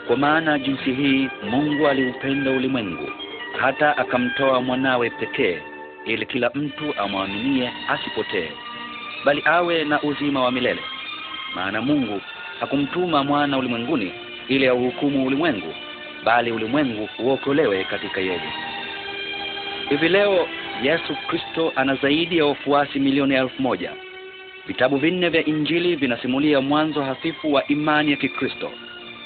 Kwa maana jinsi hii Mungu aliupenda ulimwengu hata akamtoa mwanawe pekee, ili kila mtu amwaminie asipotee, bali awe na uzima wa milele. Maana Mungu hakumtuma mwana ulimwenguni ili auhukumu ulimwengu, bali ulimwengu uokolewe katika yeye. Hivi leo Yesu Kristo ana zaidi ya wafuasi milioni 1,000. Vitabu 4 vya Injili vinasimulia mwanzo hafifu wa imani ya Kikristo,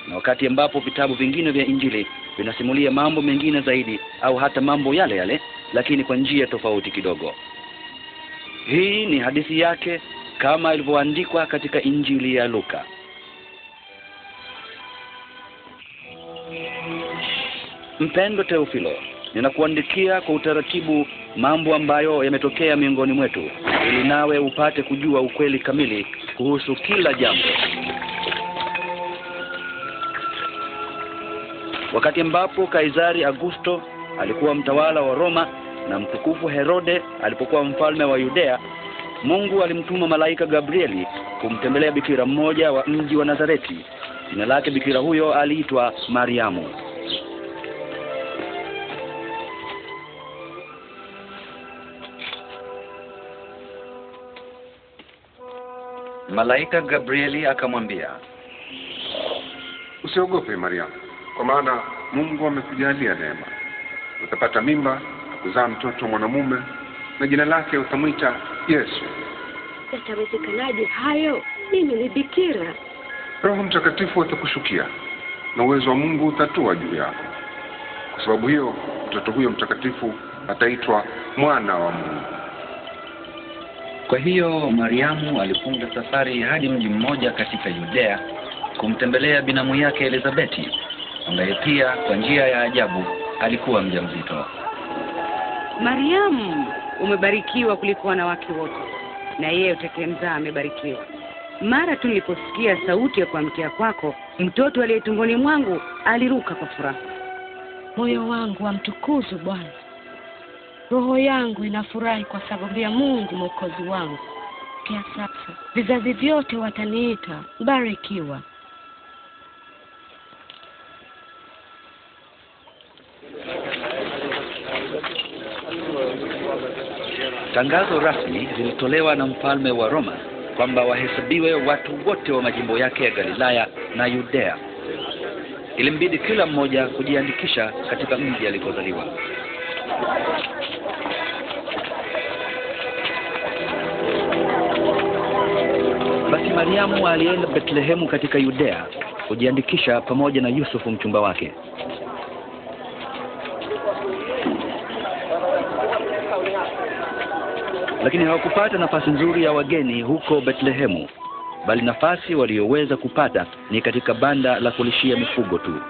na wakati ambapo vitabu vingine vya Injili vinasimulia mambo mengine zaidi, au hata mambo yale yale lakini kwa njia tofauti kidogo. Hii ni hadithi yake kama ilivyoandikwa katika Injili ya Luka. Mpendo Teofilo, ninakuandikia kwa utaratibu mambo ambayo yametokea miongoni mwetu, ili nawe upate kujua ukweli kamili kuhusu kila jambo. Wakati ambapo Kaisari Augusto alikuwa mtawala wa Roma na mtukufu Herode alipokuwa mfalme wa Yudea, Mungu alimtuma malaika Gabrieli kumtembelea bikira mmoja wa mji wa Nazareti. Jina lake bikira huyo aliitwa Mariamu. Malaika Gabrieli akamwambia, usiogope Mariamu, kwa maana Mungu amekujalia neema. Utapata mimba na kuzaa mtoto mwanamume, na jina lake utamwita Yesu. Yatawezekanaje hayo? Mimi ni bikira. Roho Mtakatifu atakushukia na uwezo wa Mungu utatua juu yako. Kwa sababu hiyo mtoto huyo mtakatifu ataitwa mwana wa Mungu. Kwa hiyo Mariamu alifunga safari hadi mji mmoja katika Yudea kumtembelea binamu yake Elizabeti, ambaye pia kwa njia ya ajabu alikuwa mjamzito. Mariamu, umebarikiwa kuliko wanawake wote, na yeye utakayemzaa amebarikiwa. Mara tu niliposikia sauti ya kuamkia kwako, mtoto aliye tumboni mwangu aliruka kwa furaha. Moyo wangu wamtukuza Bwana. Roho yangu inafurahi kwa sababu ya Mungu Mwokozi wangu. Pia sasa vizazi vyote wataniita mbarikiwa. Tangazo rasmi lilitolewa na mfalme wa Roma kwamba wahesabiwe watu wote wa majimbo yake ya Galilaya na Yudea. Ilimbidi kila mmoja kujiandikisha katika mji alikozaliwa. Basi Mariamu alienda Bethlehemu katika Yudea kujiandikisha pamoja na Yusufu mchumba wake. Lakini hawakupata nafasi nzuri ya wageni huko Bethlehemu, bali nafasi walioweza kupata ni katika banda la kulishia mifugo tu.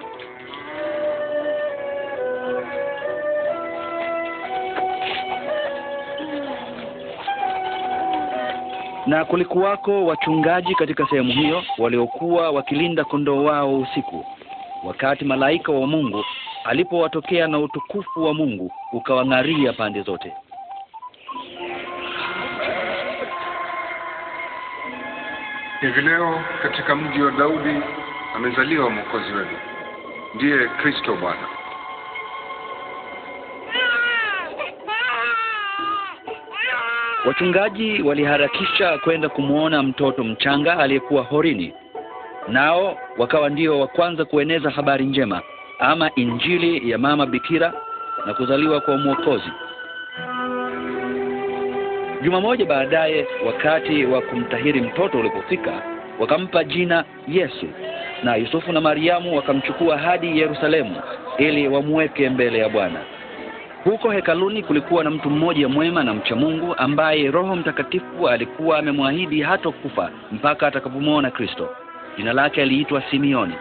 Na kulikuwako wachungaji katika sehemu hiyo waliokuwa wakilinda kondoo wao usiku, wakati malaika wa Mungu alipowatokea na utukufu wa Mungu ukawang'aria pande zote. Hivi leo katika mji wa Daudi amezaliwa Mwokozi wetu, ndiye Kristo Bwana. Wachungaji waliharakisha kwenda kumuona mtoto mchanga aliyekuwa horini. Nao wakawa ndio wa kwanza kueneza habari njema, ama injili ya mama bikira na kuzaliwa kwa Mwokozi. Juma moja baadaye, wakati wa kumtahiri mtoto ulipofika, wakampa jina Yesu, na Yusufu na Mariamu wakamchukua hadi Yerusalemu ili wamweke mbele ya Bwana. Huko hekaluni kulikuwa na mtu mmoja mwema na mcha Mungu ambaye Roho Mtakatifu alikuwa amemwahidi hatakufa mpaka atakapomwona Kristo. Jina lake aliitwa Simeoni.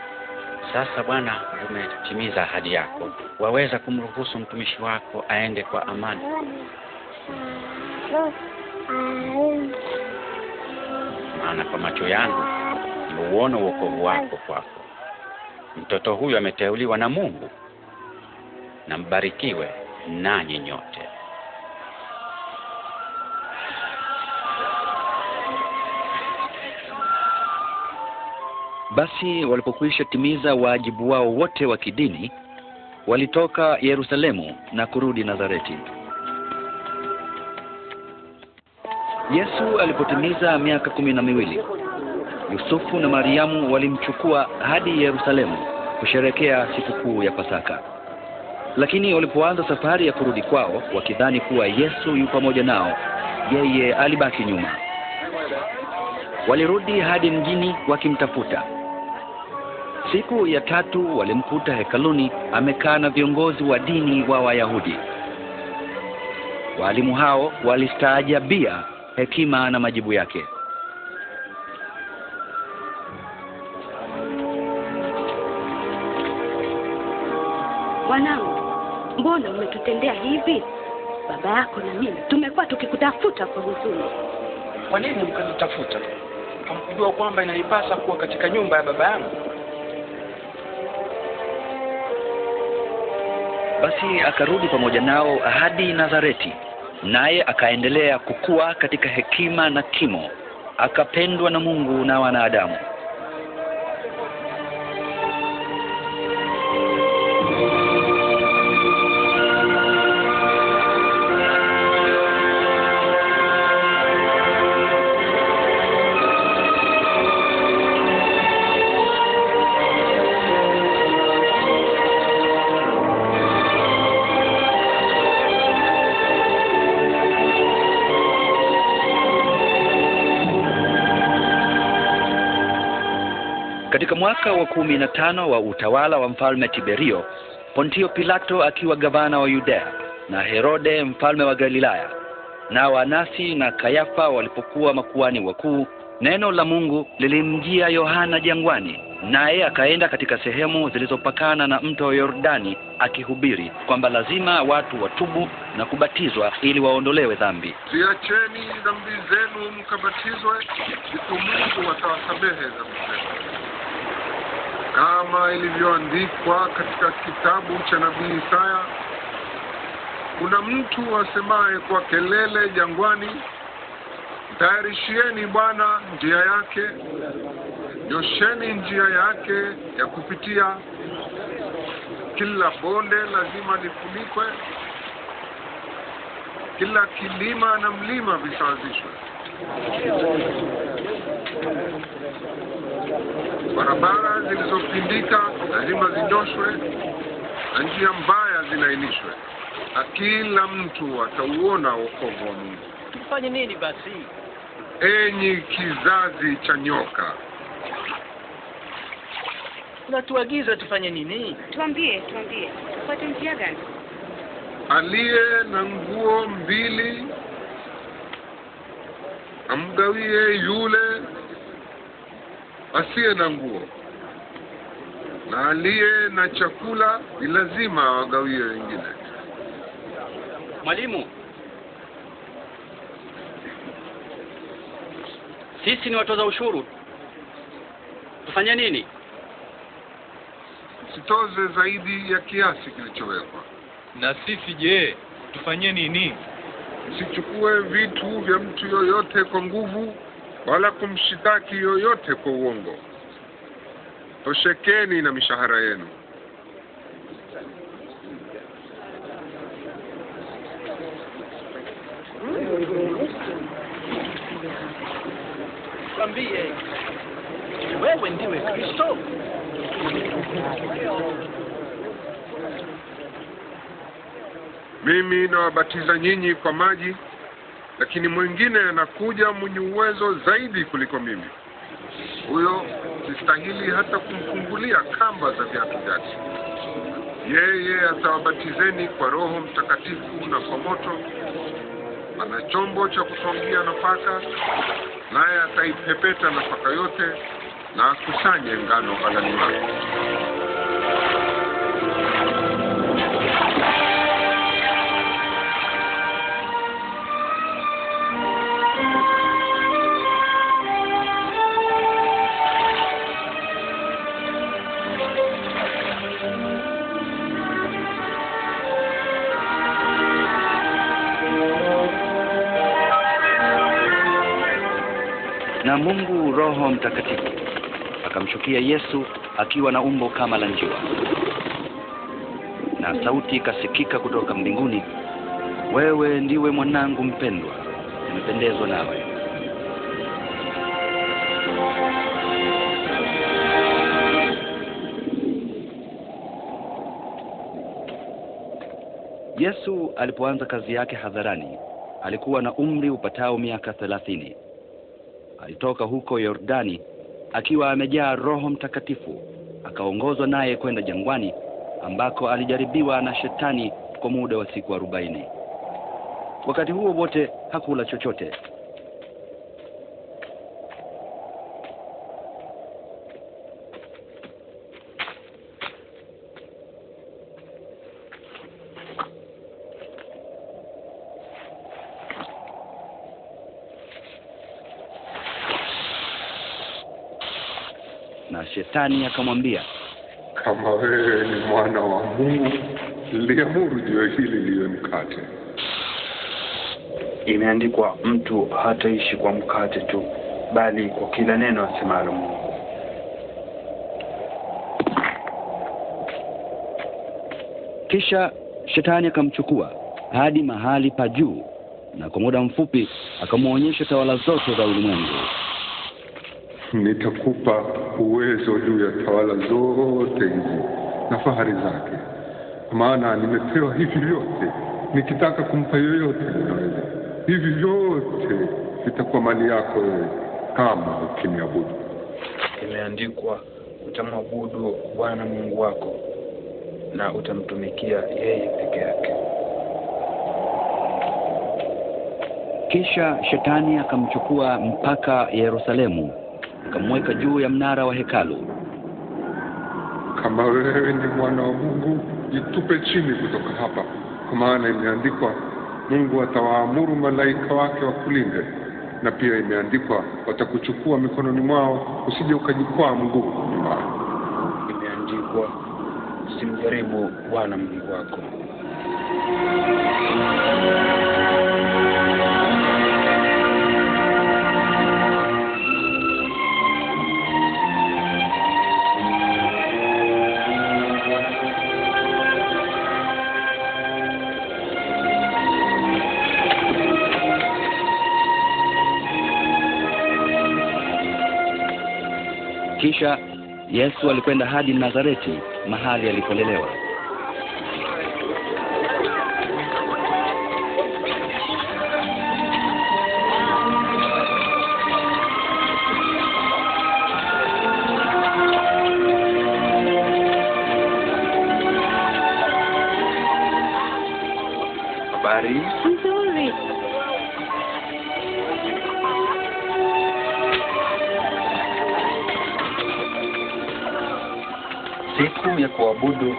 Sasa Bwana, umetimiza ahadi yako. Waweza kumruhusu mtumishi wako aende kwa amani. Maana kwa macho yangu nimeuona wokovu wako kwako. Mtoto huyu ameteuliwa na Mungu, na mbarikiwe nanyi nyote. Basi walipokwisha timiza wajibu wao wote wa kidini, walitoka Yerusalemu na kurudi Nazareti. Yesu alipotimiza miaka 12, Yusufu na Mariamu walimchukua hadi Yerusalemu kusherekea sikukuu ya Pasaka. Lakini walipoanza safari ya kurudi kwao, wakidhani kuwa Yesu yu pamoja nao, yeye alibaki nyuma. Walirudi hadi mjini wakimtafuta. Siku ya 3 walimkuta hekaluni amekaa na viongozi wa dini wa Wayahudi. Walimu hao walistaajabia hekima na majibu yake. Wanangu, mbona umetutendea hivi? Baba yako na mimi tumekuwa tukikutafuta kwa huzuni. Kwa nini mkanitafuta? Hamkujua kwamba inanipasa kuwa katika nyumba ya baba yangu? Basi akarudi pamoja nao hadi Nazareti, naye akaendelea kukua katika hekima na kimo, akapendwa na Mungu na wanadamu. Katika mwaka wa 15 wa utawala wa mfalme Tiberio, Pontio Pilato akiwa gavana wa Yudea, na Herode mfalme wa Galilaya, na Anasi na Kayafa walipokuwa makuhani wakuu, neno la Mungu lilimjia Yohana jangwani, naye akaenda katika sehemu zilizopakana na mto Yordani akihubiri kwamba lazima watu watubu na kubatizwa ili waondolewe dhambi. Ziacheni dhambi zenu mkabatizwe, ndipo Mungu atawasamehe dhambi zenu, kama ilivyoandikwa katika kitabu cha nabii Isaya. Kuna mtu asemaye kwa kelele jangwani, tayarishieni Bwana njia yake, nyosheni njia yake ya kupitia. Kila bonde lazima lifunikwe, kila kilima na mlima visawazishwe. Barabara zilizopindika lazima zinyoshwe, na njia mbaya zinainishwe, na kila mtu atauona wokovu wa Mungu. Tufanye nini basi? Enyi kizazi cha nyoka, unatuagiza tufanye nini? Tuambie, tufuate njia gani? aliye na nguo 2 amgawie yule asiye na nguo, na aliye na chakula ni lazima awagawie wengine. Mwalimu, sisi ni watoza ushuru. Tufanye nini? Sitoze zaidi ya kiasi kilichowekwa. Na sisi je, tufanye nini? Msichukue vitu vya mtu yoyote kwa nguvu, wala kumshitaki yoyote kwa uongo. Toshekeni na mishahara yenu. Tuambie, wewe ndiwe Kristo? Mimi nawabatiza nyinyi kwa maji, lakini mwingine anakuja mwenye uwezo zaidi kuliko mimi. Huyo sistahili hata kumfungulia kamba za viatu vyake. Yeye atawabatizeni kwa Roho Mtakatifu na kwa moto. Ana chombo cha kutwangia nafaka, naye ataipepeta nafaka yote na akusanye ngano ghalani mwake. Na Mungu Roho Mtakatifu akamshukia Yesu akiwa na umbo kama la njiwa, na sauti ikasikika kutoka mbinguni, wewe ndiwe mwanangu mpendwa, nimependezwa nawe. Yesu alipoanza kazi yake hadharani alikuwa na umri upatao miaka 30. Alitoka huko Yordani akiwa amejaa Roho Mtakatifu, akaongozwa naye kwenda jangwani ambako alijaribiwa na shetani kwa muda wa siku 40. Wakati huo wote hakula chochote. Na shetani akamwambia, kama wewe ni mwana wa Mungu, liamuru jiwe hili liwe mkate. Imeandikwa, mtu hataishi kwa mkate tu, bali kwa kila neno asemalo Mungu. Kisha shetani akamchukua hadi mahali pa juu, na kwa muda mfupi akamuonyesha tawala zote za ulimwengu. Nitakupa uwezo juu ya tawala zote hizi na fahari zake, maana nimepewa hivi vyote. Nikitaka kumpa yoyote ninaweza. Hivi vyote vitakuwa mali yako wewe kama ukiniabudu. Imeandikwa, utamwabudu Bwana Mungu wako na utamtumikia yeye peke yake. Kisha shetani akamchukua mpaka Yerusalemu, akamweka juu ya mnara wa hekalu. Kama wewe ni mwana wa Mungu, jitupe chini kutoka hapa, kwa maana imeandikwa, Mungu atawaamuru malaika wake wakulinde. Na pia imeandikwa, watakuchukua mikononi mwao usije ukajikwaa mguu vibaya. Imeandikwa, usimjaribu Bwana Mungu wako. Kisha Yesu alikwenda hadi Nazareti, mahali alipolelewa. Habari nzuri. Siku ya kuabudu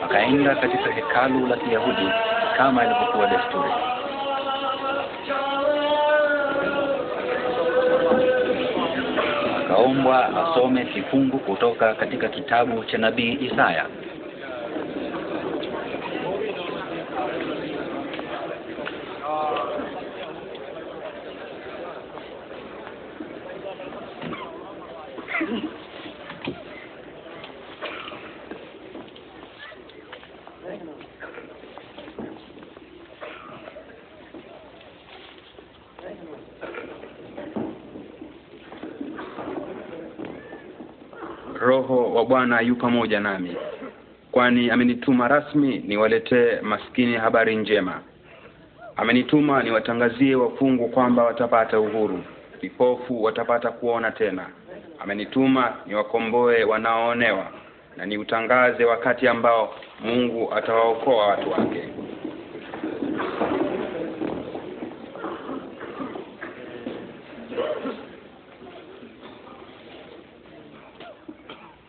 akaenda katika hekalu la Kiyahudi kama ilivyokuwa desturi. Akaombwa asome kifungu kutoka katika kitabu cha nabii Isaya. Roho wa Bwana yu pamoja nami, kwani amenituma rasmi niwaletee maskini habari njema. Amenituma niwatangazie wafungwa kwamba watapata uhuru, vipofu watapata kuona tena. Amenituma niwakomboe wanaoonewa, na niutangaze wakati ambao Mungu atawaokoa watu wake.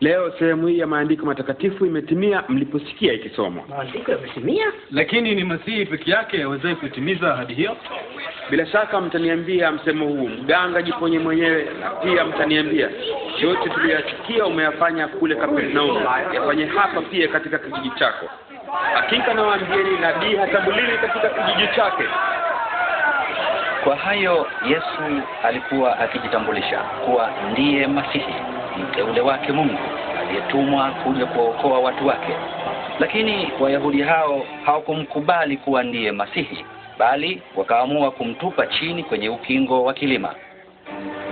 Leo sehemu hii ya maandiko matakatifu imetimia mliposikia ikisomwa. Maandiko yametimia? Lakini ni Masihi peke yake aweze kutimiza ahadi hiyo. Bila shaka mtaniambia msemo huu, mganga jiponye mwenyewe, na pia mtaniambia yote tuliyasikia umeyafanya kule Kapernaum, yafanye hapa pia katika kijiji chako. Hakika nawaambieni, nabii hatambuliki katika kijiji chake. Kwa hayo Yesu alikuwa akijitambulisha kuwa ndiye Masihi. mteule wake Mungu aliyetumwa kuja kuwaokoa watu wake. Lakini Wayahudi hao hawakumkubali kuwa ndiye Masihi, bali wakaamua kumtupa chini kwenye ukingo wa kilima.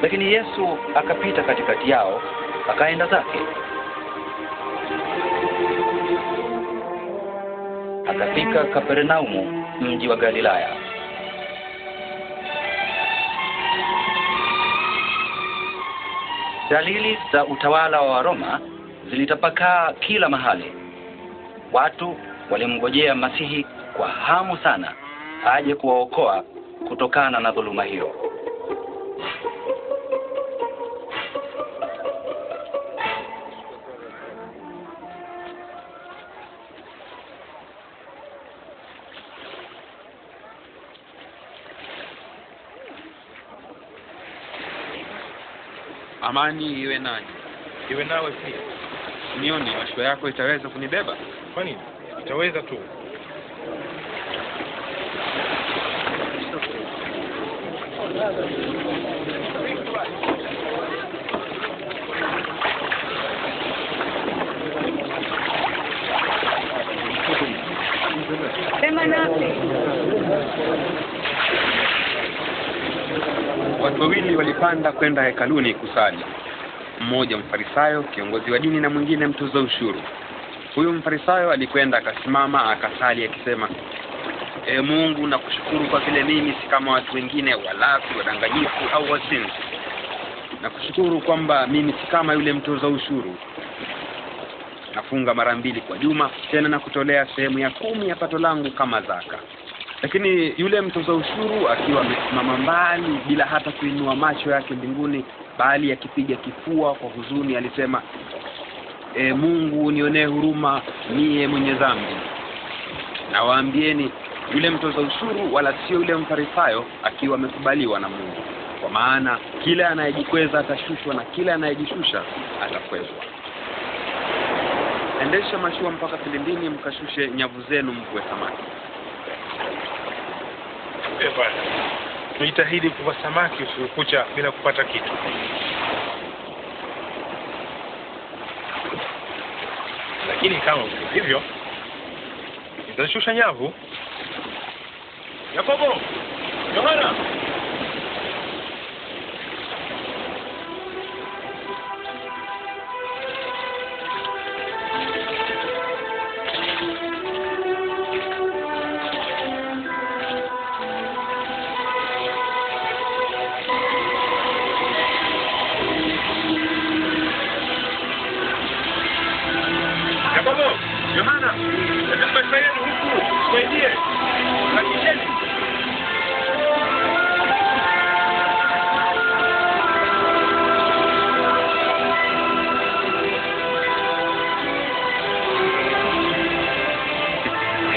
Lakini Yesu akapita katikati yao, akaenda zake. Akafika Kapernaumu, mji wa Galilaya. Dalili za utawala wa Roma zilitapakaa kila mahali. Watu walimngojea Masihi kwa hamu sana aje kuwaokoa kutokana na dhuluma hiyo. Amani iwe nanyi. Iwe nawe pia. Nione mashua yako itaweza kunibeba? Kwa nini? Itaweza tu. Sema nasi. Watu wawili walipanda kwenda hekaluni kusali. Mmoja Mfarisayo, kiongozi wa dini, na mwingine mtoza ushuru. Huyu Mfarisayo alikwenda akasimama akasali akisema, Mungu, nakushukuru kwa vile mimi si kama watu wengine, walafi, wadanganyifu au wazinzi. Nakushukuru kwamba mimi si kama yule mtoza ushuru. Nafunga mara 2 kwa juma, tena na kutolea sehemu ya 10 ya pato langu kama zaka. Lakini yule mtoza ushuru akiwa amesimama mbali bila hata kuinua macho yake mbinguni, bali akipiga kifua kwa huzuni, alisema, Mungu, nionee huruma, mie mwenye dhambi. Na waambieni, yule mtoza ushuru wala sio yule Mfarisayo akiwa amekubaliwa na Mungu. Kwa maana kila anayejikweza atashushwa, na kila anayejishusha atakwezwa. Endesha mashua mpaka kilindini, mkashushe nyavu zenu mvue samaki. Bwana, tujitahidi kuvua samaki usiku kucha bila kupata kitu. Lakini kama hivyo, nitashusha nyavu. Yakobo, Yohana. Yohana, nataka sasa huku, saidie. Hakikeni.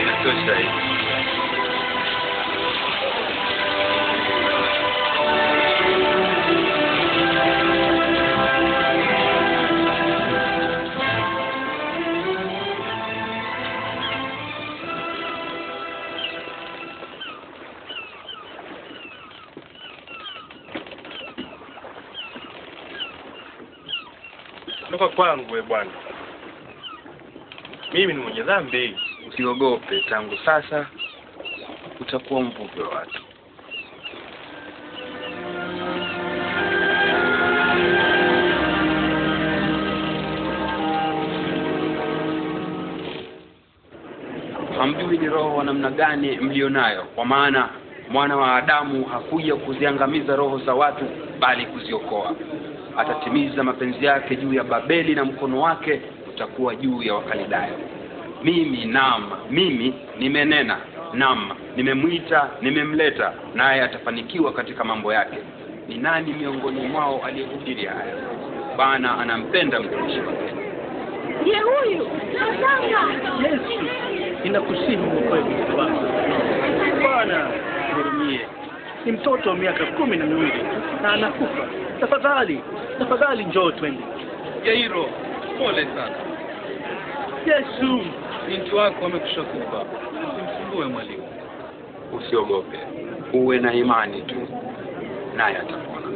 Inatosha hii. Toka kwangu Bwana. Mimi ni mwenye dhambi. Usiogope, tangu sasa utakuwa mvuvi wa watu. Hamjui ni roho wa namna gani mlionayo, kwa maana Mwana wa Adamu hakuja kuziangamiza roho za watu, bali kuziokoa. Atatimiza mapenzi yake juu ya Babeli, na mkono wake utakuwa juu ya Wakaldayo. Mimi nimenena, nimemwita, nimemleta, naye atafanikiwa katika mambo yake. Ni nani miongoni mwao aliyehubiri haya? Bwana anampenda mtumishi wake. Ndiye huyu. Yesu, ninakusihi mwokoe Bwana, hurumie. Ni mtoto wa miaka 12 na anakufa. Tafadhali njoo twende. Yairo, pole sana. Yesu, Binti wako amekushakufa. Usimsumbue mwalimu. Usiogope, uwe na imani tu, naye atapona.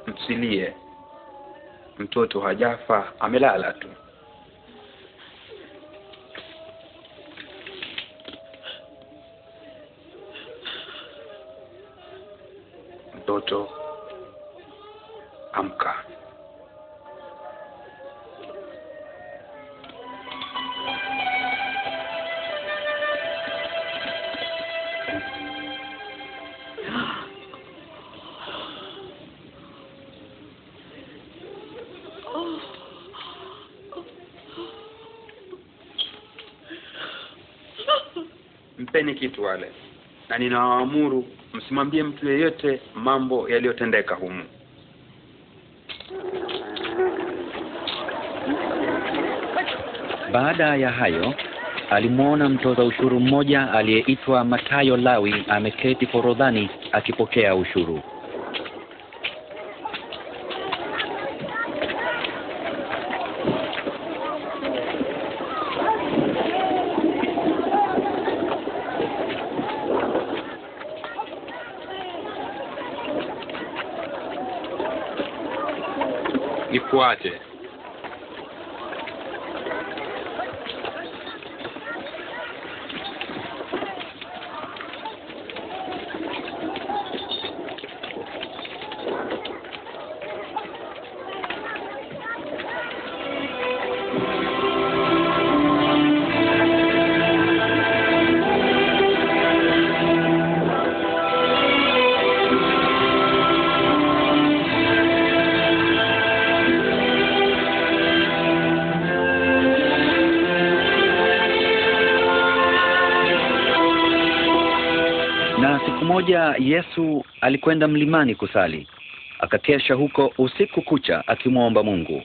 Msilie, mtoto hajafa, amelala tu. Mtoto, amka. Mpeni kitu wale, na ninawaamuru msimwambie mtu yeyote mambo yaliyotendeka humu. Baada ya hayo, alimuona mtoza ushuru mmoja aliyeitwa Mathayo Lawi ameketi forodhani akipokea ushuru. Nifuate. Na siku moja Yesu alikwenda mlimani kusali. Akakesha huko usiku kucha akimwomba Mungu.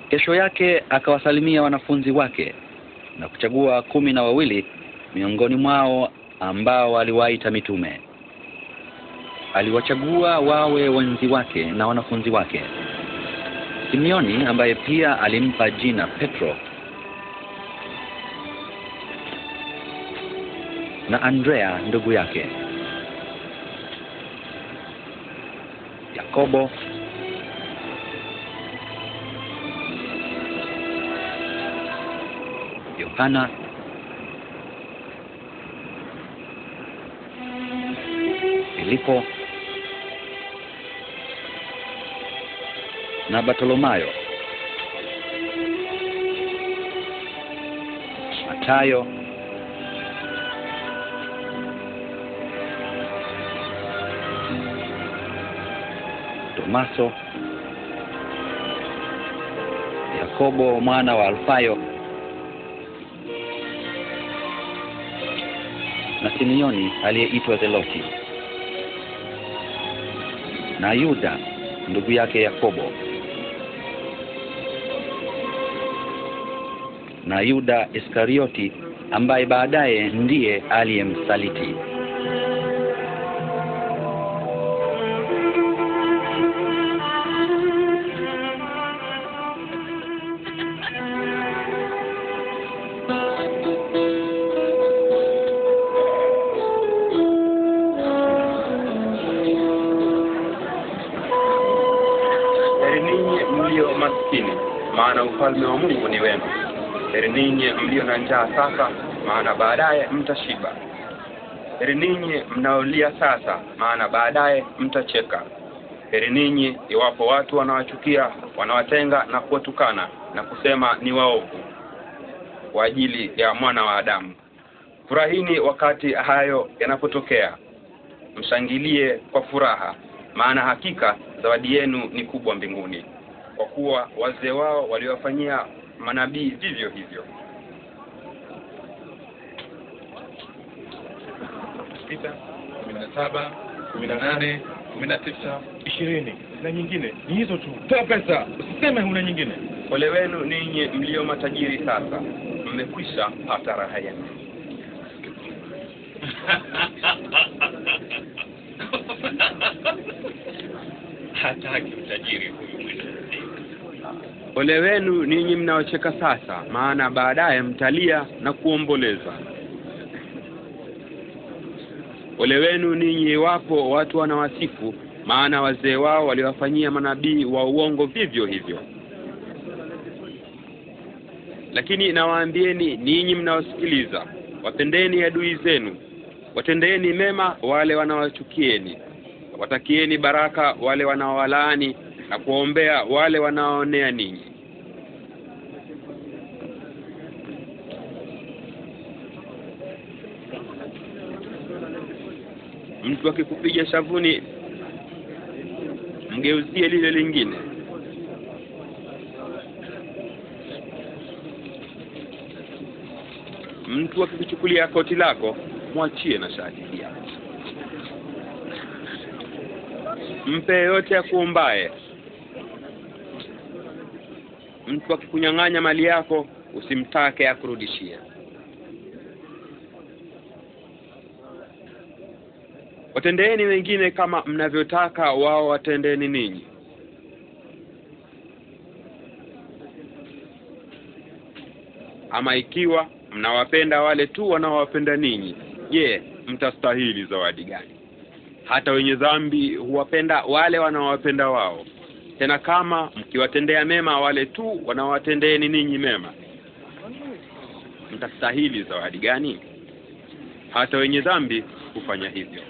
Kesho yake akawasalimia wanafunzi wake na kuchagua 12 miongoni mwao ambao aliwaita mitume. Aliwachagua wawe wenzi wake na wanafunzi wake: Simeoni ambaye pia alimpa jina Petro, na Andrea ndugu yake, Yakobo, Yohana, Filipo na Bartolomayo, Mathayo, Tomaso, Yakobo mwana wa Alfayo na Simeoni aliyeitwa Zeloti, na Yuda ndugu yake Yakobo, na Yuda Iskarioti ambaye baadaye ndiye aliyemsaliti. Heri ninyi mlio maskini, maana ufalme wa Mungu ni wenu. Heri ninyi mlio na njaa sasa, maana baadaye mtashiba. Heri ninyi mnaolia sasa, maana baadaye mtacheka. Heri ninyi iwapo watu wanawachukia, wanawatenga na kuwatukana na kusema ni waovu kwa ajili ya mwana wa Adamu. Furahini wakati hayo yanapotokea, mshangilie kwa furaha, maana hakika zawadi yenu ni kubwa mbinguni, kwa kuwa wazee wao waliwafanyia manabii vivyo hivyo. 6, 17, 18, 19, 20. na nyingine. Ni hizo tu. Toa pesa. Usiseme huna nyingine. Ole wenu ninyi mlio matajiri sasa, mmekwisha pata raha yenu. Hataki utajiri huyu. Ole wenu ninyi mnaocheka sasa, maana baadaye mtalia na kuomboleza. Ole wenu ninyi iwapo watu wanawasifu, maana wazee wao waliwafanyia manabii wa uongo vivyo hivyo. Lakini nawaambieni ninyi mnaosikiliza, wapendeni adui zenu, watendeeni mema wale wanaowachukieni, watakieni baraka wale wanaowalaani, na kuombea wale wanaoonea ninyi. Mtu akikupiga shavuni, mgeuzie lile lingine. Mtu akikuchukulia koti lako, mwachie na shati pia. Mpe yote akuombaye. Mtu akikunyang'anya mali yako, usimtake akurudishie. Watendeeni wengine kama mnavyotaka wao watendeni ninyi. Ama ikiwa mnawapenda wale tu wanaowapenda ninyi, je, mtastahili zawadi gani? Hata wenye dhambi huwapenda wale wanaowapenda wao. Tena kama mkiwatendea mema wale tu wanaowatendeeni ninyi mema, mtastahili zawadi gani? Hata wenye dhambi hufanya hivyo.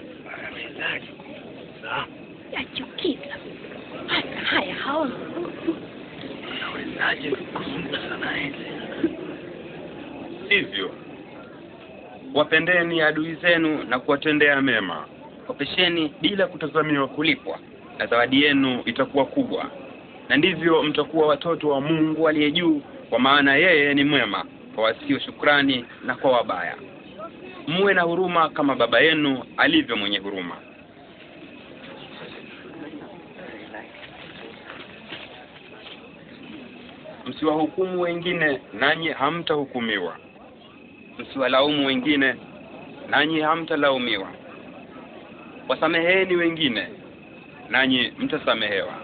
Yachukiza. Hata haya haona. Unawezaje kuzungumza naye? Hivyo wapendeni adui zenu na kuwatendea mema. Kopesheni bila kutazamiwa kulipwa, na zawadi yenu itakuwa kubwa. Na ndivyo mtakuwa watoto wa Mungu aliye juu, kwa maana yeye ni mwema kwa wasio shukrani na kwa wabaya. Muwe na huruma kama baba yenu alivyo mwenye huruma. Msiwahukumu wengine, nanyi hamtahukumiwa. Msiwalaumu wengine, nanyi hamtalaumiwa. Wasameheni wengine, nanyi mtasamehewa.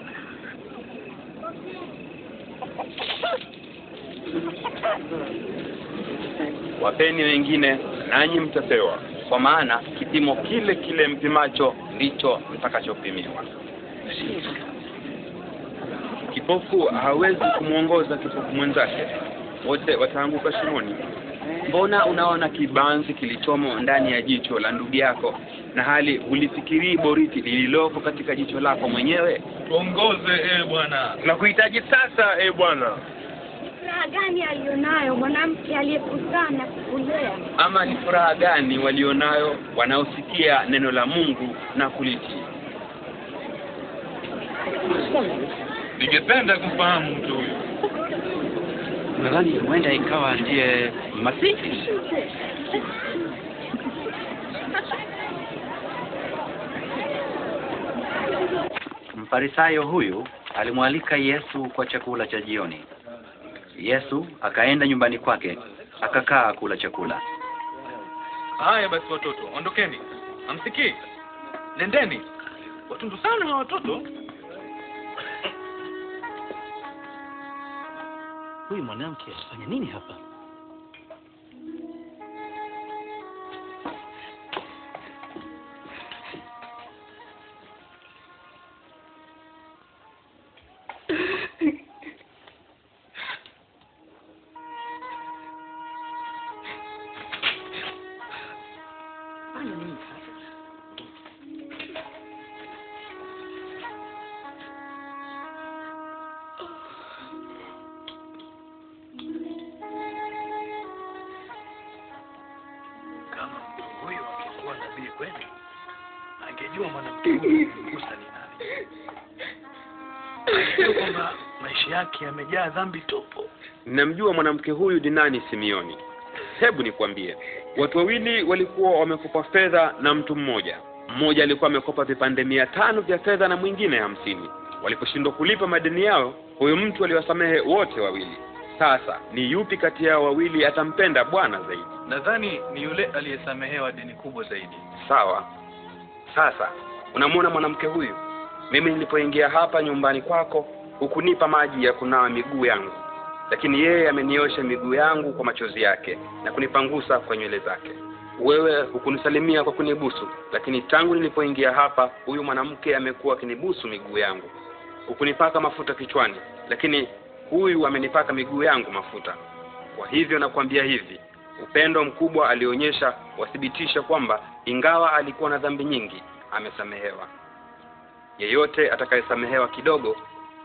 Wapeni wengine, nanyi mtapewa, kwa maana kipimo kile kile mpimacho ndicho mtakachopimiwa. Kipofu hawezi kumuongoza kipofu mwenzake, wote wataanguka shimoni. Mbona unaona kibanzi kilichomo ndani ya jicho la ndugu yako, na hali ulifikirii boriti lililoko katika jicho lako mwenyewe? Tuongoze Bwana. Na kuhitaji sasa Bwana. Furaha gani alionayo mwanamke aliyekuzaa na kukulea? Ama ni furaha gani walionayo wanaosikia neno la Mungu na kulitii? Ningependa kumfahamu mtu huyu. Nadhani huenda ikawa ndiye Masihi. Mfarisayo huyu alimwalika Yesu kwa chakula cha jioni. Yesu akaenda nyumbani kwake, akakaa kula chakula. Haya basi watoto, ondokeni. Amsikii? Nendeni. Watundu sana hawa watoto. Huyu mwanamke afanya nini hapa? Angejua mwanamke huyu Musa ni nani. Angejua kwamba maisha yake yamejaa dhambi tupu. Ninamjua mwanamke huyu ni nani, Simioni. Hebu nikwambie, watu wawili walikuwa wamekopa fedha na mtu mmoja. Mmoja alikuwa amekopa vipande 500 vya fedha na mwingine 50. Waliposhindwa kulipa madeni yao, huyo mtu aliwasamehe wote wawili. Sasa ni yupi kati yao wawili atampenda Bwana zaidi? Nadhani ni yule aliyesamehewa deni kubwa zaidi. Sawa. Sasa unamwona mwanamke huyu? Mimi nilipoingia hapa nyumbani kwako, hukunipa maji ya kunawa miguu yangu, lakini yeye ameniosha miguu yangu kwa machozi yake na kunipangusa kwa nywele zake. Wewe hukunisalimia kwa kunibusu, lakini tangu nilipoingia hapa, huyu mwanamke amekuwa akinibusu miguu yangu. Hukunipaka mafuta kichwani, lakini huyu amenipaka miguu yangu mafuta. Kwa hivyo nakwambia hivi, upendo mkubwa alionyesha wathibitisha kwamba ingawa alikuwa na dhambi nyingi, amesamehewa. Yeyote atakayesamehewa kidogo,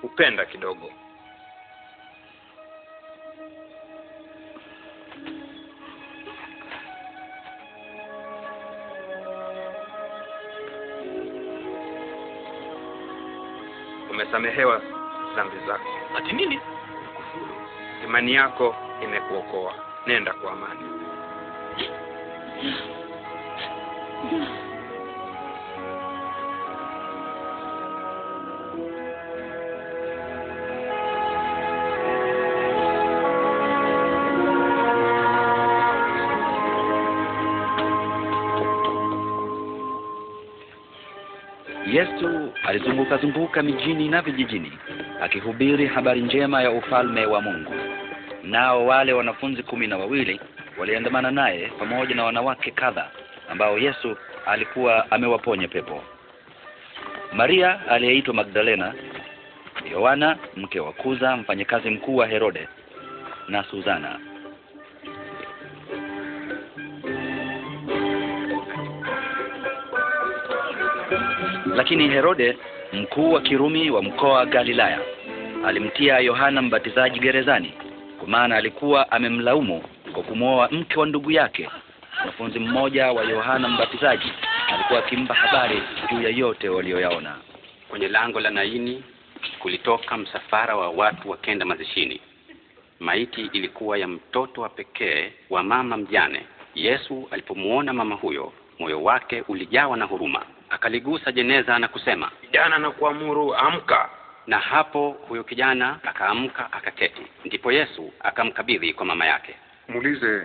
hupenda kidogo. Umesamehewa dhambi zako. Ati nini? Imani yako imekuokoa. Nenda kwa amani. Yesu alizunguka mijini na vijijini akihubiri habari njema ya ufalme wa Mungu. Nao wale wanafunzi 12 waliandamana naye pamoja na wanawake kadha ambao Yesu alikuwa amewaponya pepo. Maria aliyeitwa Magdalena, Yohana mke wa Kuza mfanyakazi mkuu wa Herode, na Suzana. Lakini Herode, mkuu wa Kirumi wa mkoa wa Galilaya, alimtia Yohana Mbatizaji gerezani kwa maana alikuwa amemlaumu kwa kumwoa mke wa ndugu yake. Mwanafunzi mmoja wa Yohana Mbatizaji alikuwa akimpa habari juu ya yote walioyaona. Kwenye lango la Naini kulitoka msafara wa watu wakenda mazishini. Maiti ilikuwa ya mtoto wa pekee wa mama mjane. Yesu alipomuona mama huyo, moyo wake ulijawa na huruma. Akaligusa jeneza na kusema, "Kijana, na kuamuru amka." Na hapo huyo kijana akaamka akaketi. Ndipo Yesu akamkabidhi kwa mama yake. Muulize,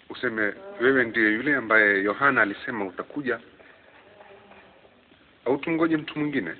useme wewe ndiye yule ambaye Yohana alisema utakuja, au tumngoje mtu mwingine?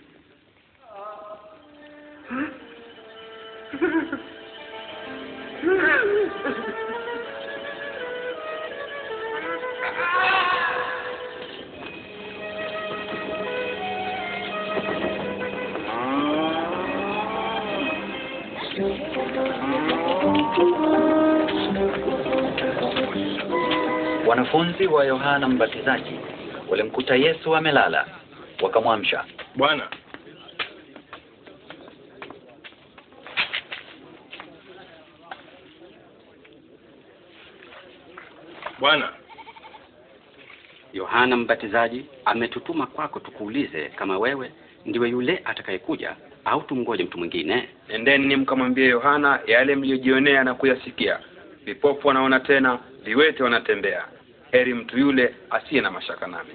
Wanafunzi wa Yohana Mbatizaji walimkuta Yesu amelala, wakamwamsha. Bwana, Yohana Mbatizaji ametutuma kwako tukuulize kama wewe ndiwe yule atakayekuja au tumngoje mtu mwingine. Endeni mkamwambie Yohana yale mliyojionea na kuyasikia. Vipofu wanaona tena, viwete wanatembea. Heri mtu yule asiye na mashaka nami.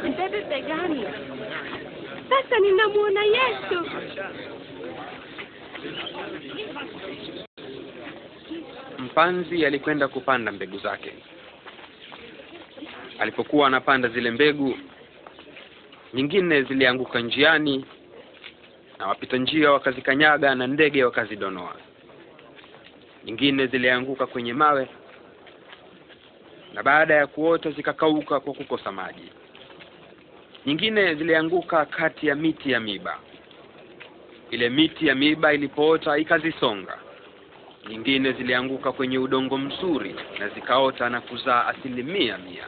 Nibebe begani. Sasa ninamuona Yesu. Mpanzi alikwenda kupanda mbegu zake. Alipokuwa anapanda zile mbegu, nyingine zilianguka njiani na wapita njia wakazikanyaga na ndege wakazidonoa. Nyingine zilianguka kwenye mawe na baada ya kuota zikakauka kwa kukosa maji. Nyingine zilianguka kati ya miti ya miba. Ile miti ya miba ilipoota ikazisonga. Nyingine zilianguka kwenye udongo mzuri na zikaota na kuzaa 100%.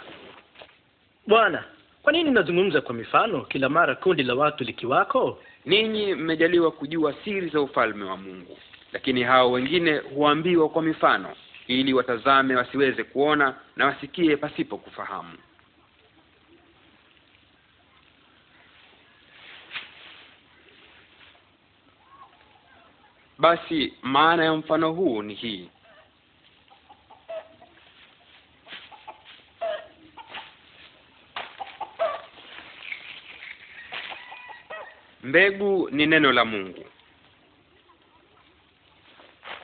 Bwana, kwa nini unazungumza kwa mifano kila mara kundi la watu likiwako? Ninyi mmejaliwa kujua siri za ufalme wa Mungu, lakini hao wengine huambiwa kwa mifano ili watazame wasiweze kuona na wasikie pasipo kufahamu. Basi maana ya mfano huu ni hii: Mbegu ni neno la Mungu.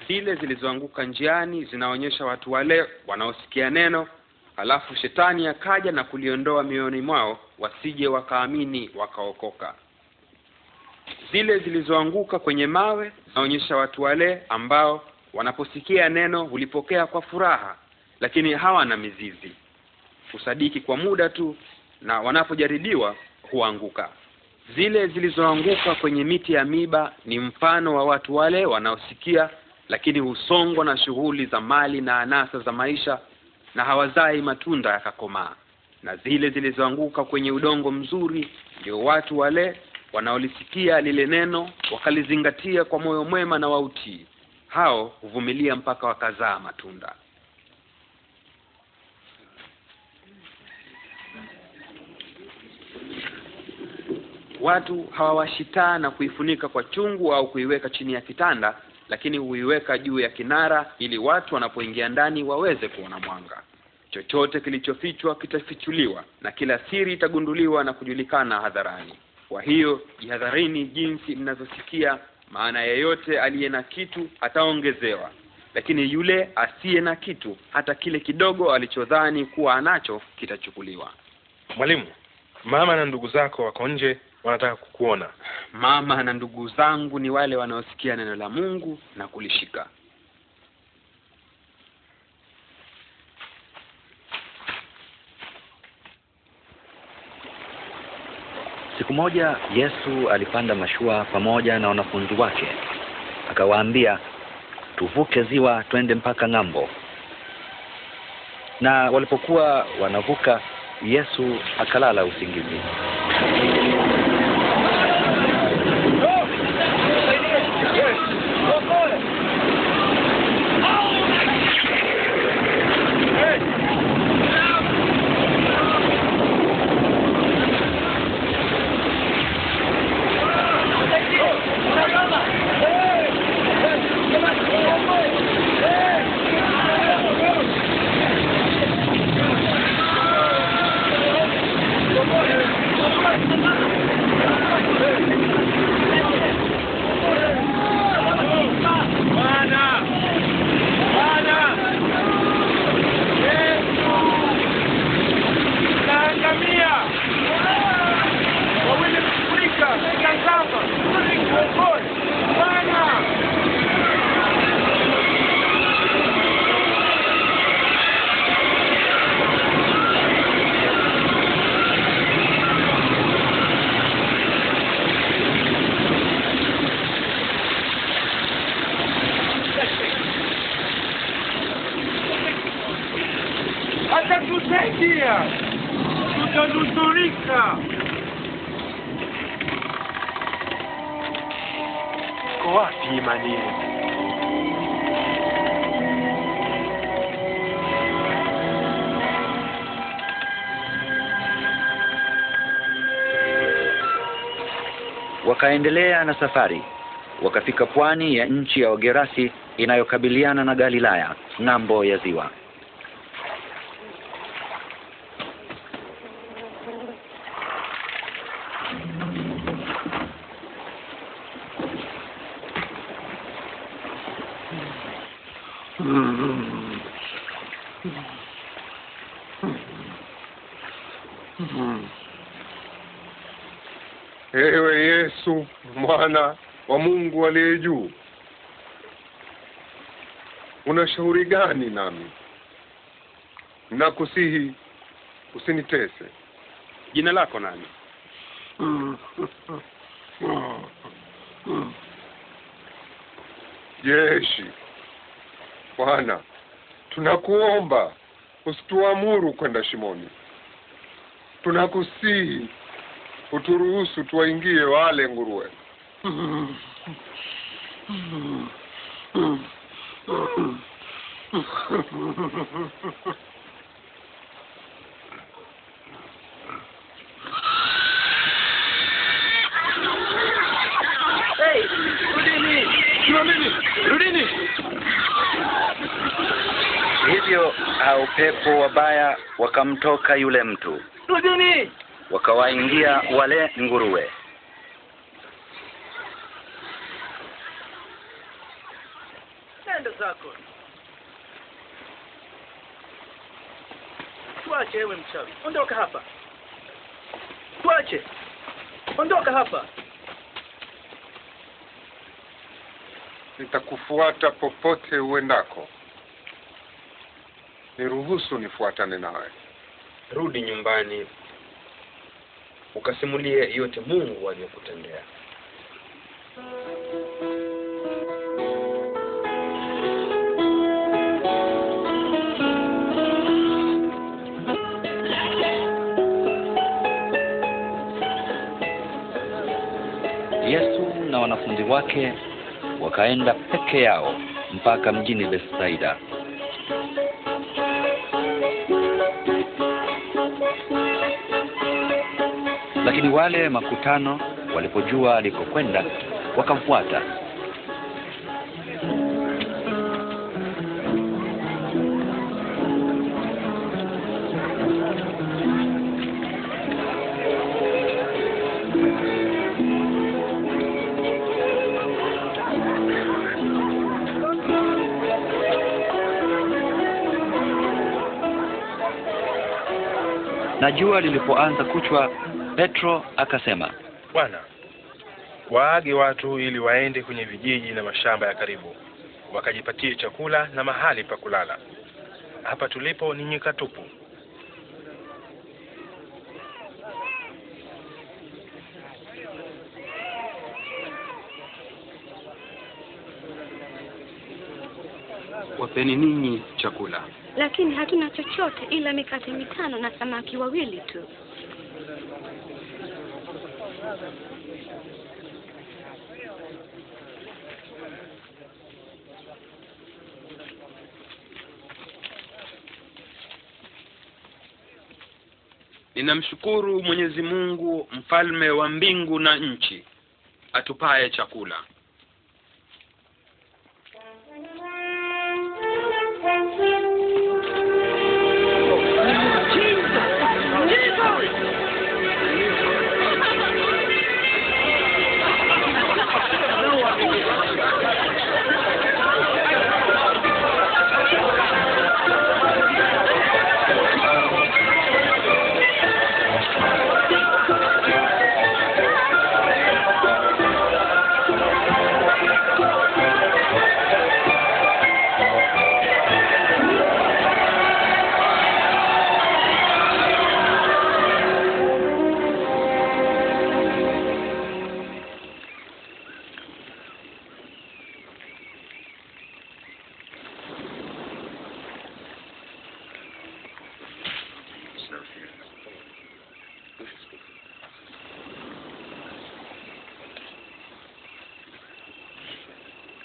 Zile zilizoanguka njiani zinaonyesha watu wale wanaosikia neno, halafu shetani akaja na kuliondoa mioyoni mwao wasije wakaamini wakaokoka. Zile zilizoanguka kwenye mawe zinaonyesha watu wale ambao wanaposikia neno hulipokea kwa furaha, lakini hawana mizizi. Husadiki kwa muda tu na wanapojaribiwa huanguka. Zile zilizoanguka kwenye miti ya miba ni mfano wa watu wale wanaosikia, lakini husongwa na shughuli za mali na anasa za maisha na hawazai matunda yakakomaa. Na zile zilizoanguka kwenye udongo mzuri ndio watu wale wanaolisikia lile neno wakalizingatia kwa moyo mwema na wautii. Hao huvumilia mpaka wakazaa matunda. Watu hawawashitaa na kuifunika kwa chungu au kuiweka chini ya kitanda, lakini huiweka juu ya kinara ili watu wanapoingia ndani waweze kuona mwanga. Chochote kilichofichwa kitafichuliwa na kila siri itagunduliwa na kujulikana hadharani. Kwa hiyo jihadharini jinsi mnavyosikia, maana yeyote aliye na kitu ataongezewa, lakini yule asiye na kitu, hata kile kidogo alichodhani kuwa anacho kitachukuliwa. Mwalimu, mama na ndugu zako wako nje, wanataka kukuona. Mama na ndugu zangu ni wale wanaosikia neno la Mungu na kulishika. Siku moja Yesu alipanda mashua pamoja na wanafunzi wake. Akawaambia, tuvuke ziwa twende mpaka ng'ambo. Na walipokuwa wanavuka, Yesu akalala usingizi. Atatusaidia, tutanusurika. Kwa wapi imani yenu? Wakaendelea na safari. Wakafika pwani ya nchi ya Wagerasi inayokabiliana na Galilaya, ng'ambo ya ziwa. Ewe Yesu, mwana wa Mungu aliye juu, una shauri gani nami? Nakusihi usinitese. Jina lako nani? Jeshi. Bwana, tunakuomba usituamuru kwenda shimoni. Tunakusihi uturuhusu tuwaingie wale nguruwe. Hey, rudini! Rudini! Hivyo hao pepo wabaya wakamtoka yule mtu. Rudini! Wakawaingia wale nguruwe. Nenda zako. Tuache ewe mchawi. Ondoka hapa. Tuache. Ondoka hapa. Nitakufuata popote uendako. Niruhusu nifuatane nawe. Rudi nyumbani ukasimulie yote Mungu aliyokutendea. Yesu na wanafunzi wake wakaenda peke yao mpaka mjini Bethsaida. Lakini wale makutano walipojua alikokwenda wakamfuata. Na jua lilipoanza kuchwa, Petro akasema, Bwana, waage watu ili waende kwenye vijiji na mashamba ya karibu, wakajipatie chakula na mahali pa kulala. Hapa tulipo ni nyika tupu. Wapeni ninyi chakula. Lakini hatuna chochote ila mikate 5 na samaki 2 tu. Ninamshukuru Mwenyezi Mungu, mfalme wa mbingu na nchi, atupaye chakula.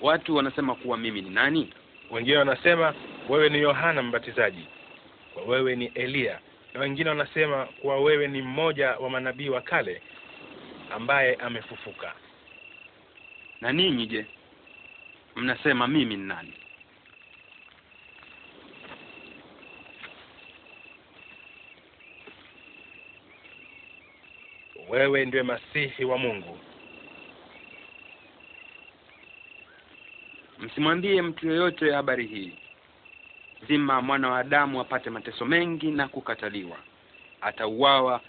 Watu wanasema kuwa mimi ni nani? Wengine wanasema wewe ni Yohana Mbatizaji, kwa wewe ni Elia, na wengine wanasema kuwa wewe ni mmoja wa manabii wa kale ambaye amefufuka. Na ninyi je? Mnasema mimi ni nani? Wewe ndiye Masihi wa Mungu. Msimwambie mtu yeyote habari hii. Zima mwana wa Adamu apate mateso mengi na kukataliwa. Atauawa,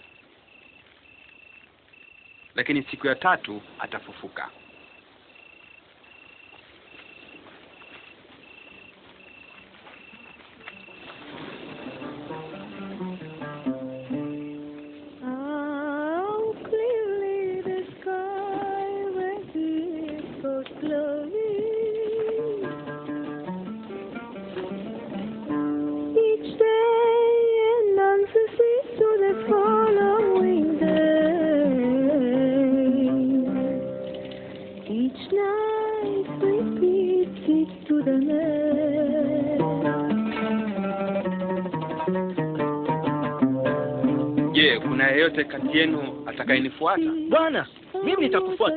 lakini siku ya 3 atafufuka. Je, kuna yeyote kati yenu atakayenifuata? Bwana, mimi nitakufuata.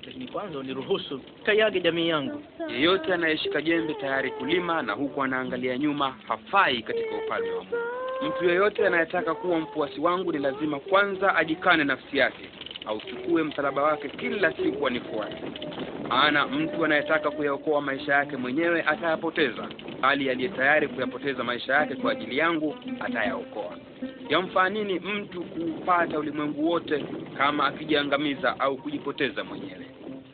Lakini kwanza uniruhusu kayage jamii yangu. Yeyote anayeshika jembe tayari kulima na huku anaangalia nyuma hafai katika ufalme wa Mungu. Mtu yeyote anayetaka kuwa mfuasi wangu ni lazima kwanza ajikane nafsi yake, au chukue msalaba wake kila siku anifuate. Maana mtu anayetaka kuyaokoa maisha yake mwenyewe atayapoteza, bali aliye tayari kuyapoteza maisha yake kwa ajili yangu atayaokoa. Yamfaa nini mtu kuupata ulimwengu wote kama akijiangamiza au kujipoteza mwenyewe?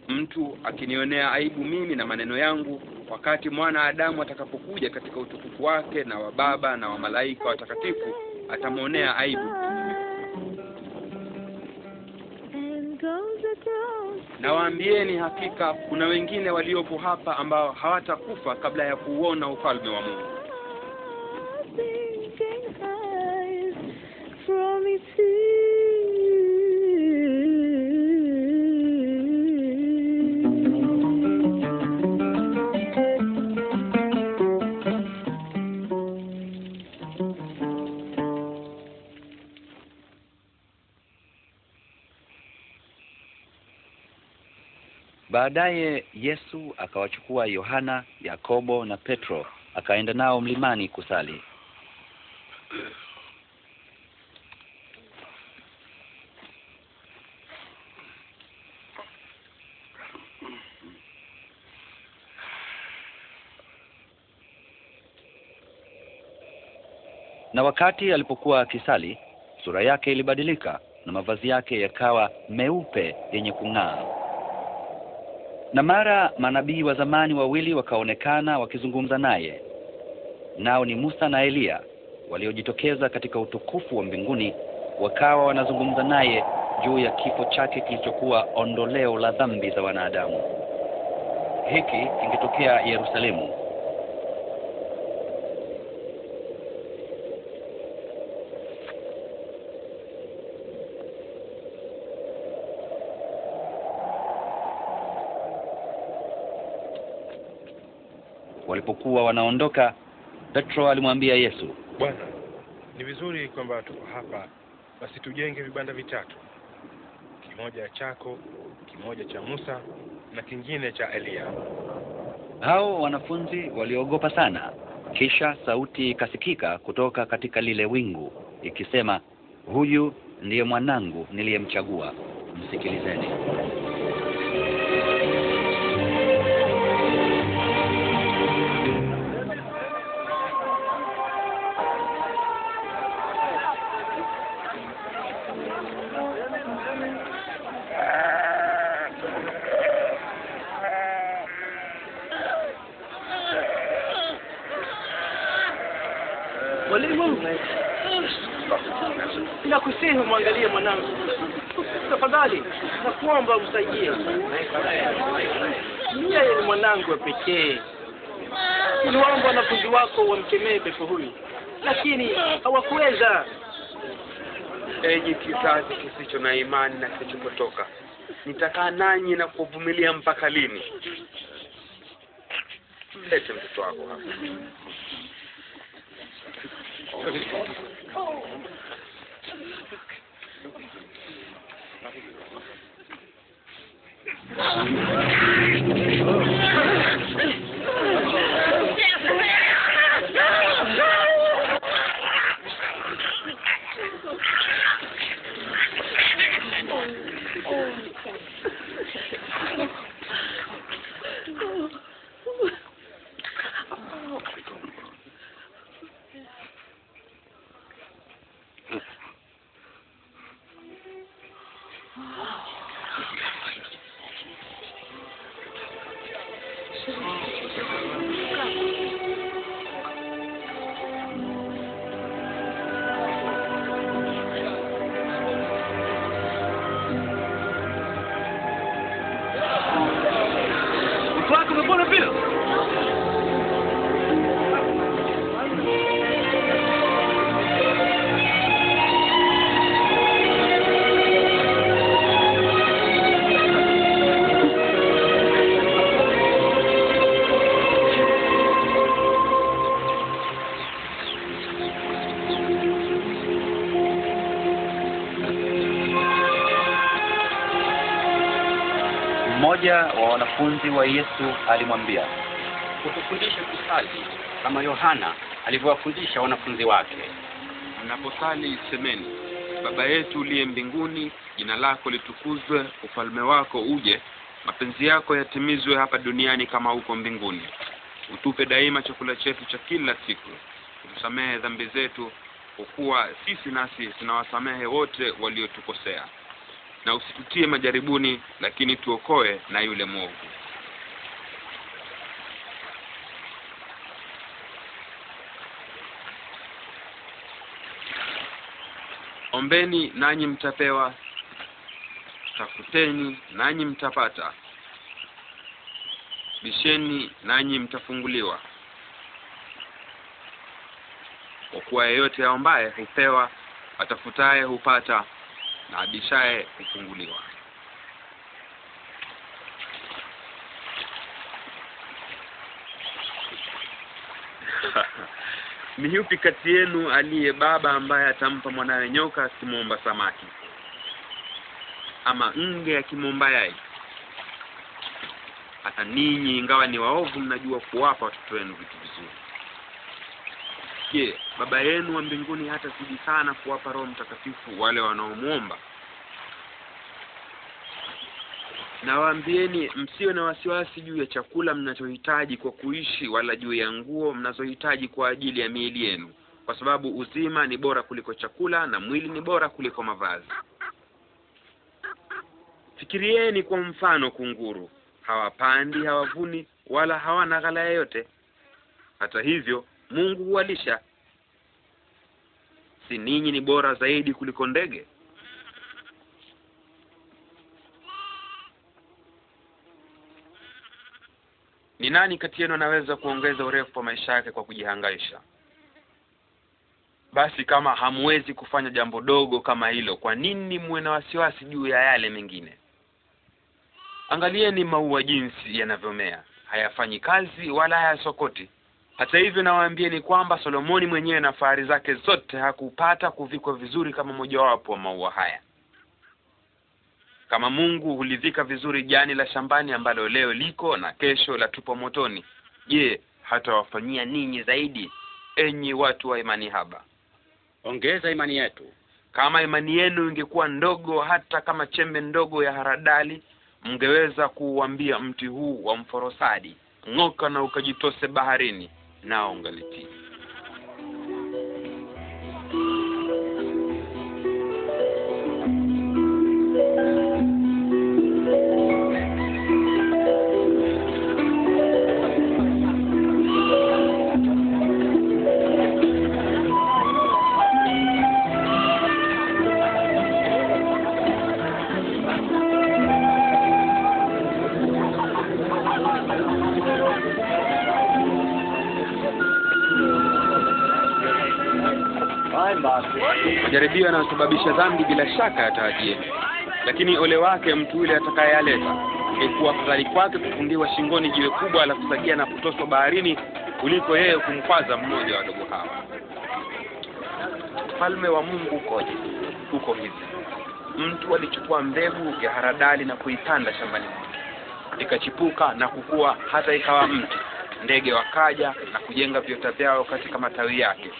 Mtu akinionea aibu mimi na maneno yangu, wakati mwana Adamu atakapokuja katika utukufu wake na wa Baba na wa malaika watakatifu, atamwonea aibu. Na waambieni, hakika kuna wengine waliopo hapa ambao hawatakufa kabla ya kuuona ufalme wa Mungu. Baadaye Yesu akawachukua Yohana, Yakobo na Petro, akaenda nao mlimani kusali. Na wakati alipokuwa akisali, sura yake ilibadilika na mavazi yake yakawa meupe yenye kung'aa. Na mara manabii wa zamani wawili wakaonekana wakizungumza naye. Nao ni Musa na Elia, waliojitokeza katika utukufu wa mbinguni, wakawa wanazungumza naye juu ya kifo chake kilichokuwa ondoleo la dhambi za wanadamu. Hiki kingetokea Yerusalemu. Walipokuwa wanaondoka, Petro alimwambia Yesu, Bwana, ni vizuri kwamba tuko hapa, basi tujenge vibanda vitatu. Kimoja chako, kimoja cha Musa na kingine cha Elia. Hao wanafunzi waliogopa sana. Kisha sauti ikasikika kutoka katika lile wingu ikisema, huyu ndiye mwanangu niliyemchagua, msikilizeni. Mwalimu, nakusihi mwangalie mwanangu. Tafadhali, nakuomba usaidie. Yeye ni mwanangu wa pekee. Niliwaomba wanafunzi wako wamkemee pepo huyu, lakini hawakuweza. Enyi kizazi kisicho na imani na kisichopotoka, nitakaa nanyi na kuvumilia mpaka lini? Lete mtoto wako hapa. Mmoja wa wanafunzi wa Yesu alimwambia, Utufundishe kusali kama Yohana alivyowafundisha wanafunzi wake. Mnaposali semeni, Baba yetu uliye mbinguni, jina lako litukuzwe, ufalme wako uje, Mapenzi yako yatimizwe hapa duniani kama huko mbinguni. Utupe daima chakula chetu cha kila siku. Utusamehe dhambi zetu, kwa kuwa sisi nasi tunawasamehe wote waliotukosea. Na usitutie majaribuni, lakini tuokoe na yule mwovu. Ombeni nanyi mtapewa, tafuteni nanyi mtapata, bisheni nanyi mtafunguliwa. Kwa kuwa yeyote aombaye hupewa, atafutaye hupata, na abishaye hufunguliwa. Ni yupi kati yenu aliye baba ambaye atampa mwanawe nyoka akimwomba samaki? Ama nge akimwomba yai? Hata ninyi ingawa ni waovu mnajua kuwapa watoto wenu vitu vizuri. Je, baba yenu wa mbinguni hata zidi sana kuwapa Roho Mtakatifu wale wanaomuomba? Nawaambieni, msiwe na wasiwasi juu ya chakula mnachohitaji kwa kuishi, wala juu ya nguo mnazohitaji kwa ajili ya miili yenu, kwa sababu uzima ni bora kuliko chakula na mwili ni bora kuliko mavazi. Fikirieni kwa mfano kunguru. Hawapandi, hawavuni, wala hawana ghala yoyote. Hata hivyo Mungu huwalisha. Si ninyi ni bora zaidi kuliko ndege? Ni nani kati yenu anaweza kuongeza urefu wa maisha yake kwa kujihangaisha? Basi kama hamwezi kufanya jambo dogo kama hilo, kwa nini muwe na wasiwasi juu ya yale mengine? Angalieni maua jinsi yanavyomea, hayafanyi kazi wala hayasokoti. Hata hivyo nawaambieni kwamba Solomoni mwenyewe na fahari zake zote hakupata kuvikwa vizuri kama mojawapo wa maua haya. Kama Mungu hulivika vizuri jani la shambani ambalo leo liko na kesho la tupo motoni, je, hatawafanyia ninyi zaidi, enyi watu wa imani haba? Ongeza imani yetu. Kama imani yenu ingekuwa ndogo hata kama chembe ndogo ya haradali, mngeweza kuuambia mti huu wa mforosadi, ng'oka na ukajitose baharini, nao ungalitii. Majaribio yanayosababisha dhambi bila shaka yatajia, lakini ole wake mtu yule atakayeyaleta. Ingekuwa afadhali kwake kufungiwa shingoni jiwe kubwa la kusagia na kutoswa baharini kuliko yeye kumkwaza mmoja wa wadogo hawa. Ufalme wa Mungu ukoje? Uko hivi: mtu alichukua mbegu ya haradali na kuipanda shambani mwake, ikachipuka na kukua hata ikawa mti. Ndege wakaja na kujenga viota vyao katika matawi yake.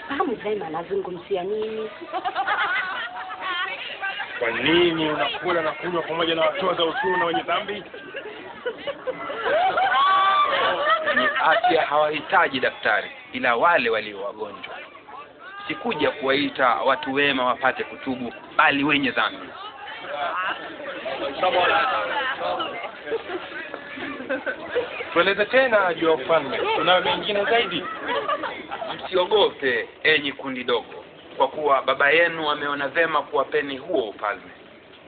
Fahamu daima anazungumzia nini? Kwa nini unakula na kunywa pamoja na watoza ushuru na wenye dhambi? Ni afya hawahitaji daktari, ila wale walio wagonjwa. Sikuja kuwaita watu wema wapate kutubu, bali wenye dhambi. Tueleze tena juu ya ufalme. Tunayo mengine zaidi. Msiogope, enyi kundi dogo, kwa kuwa baba yenu ameona vema kuwapeni huo ufalme.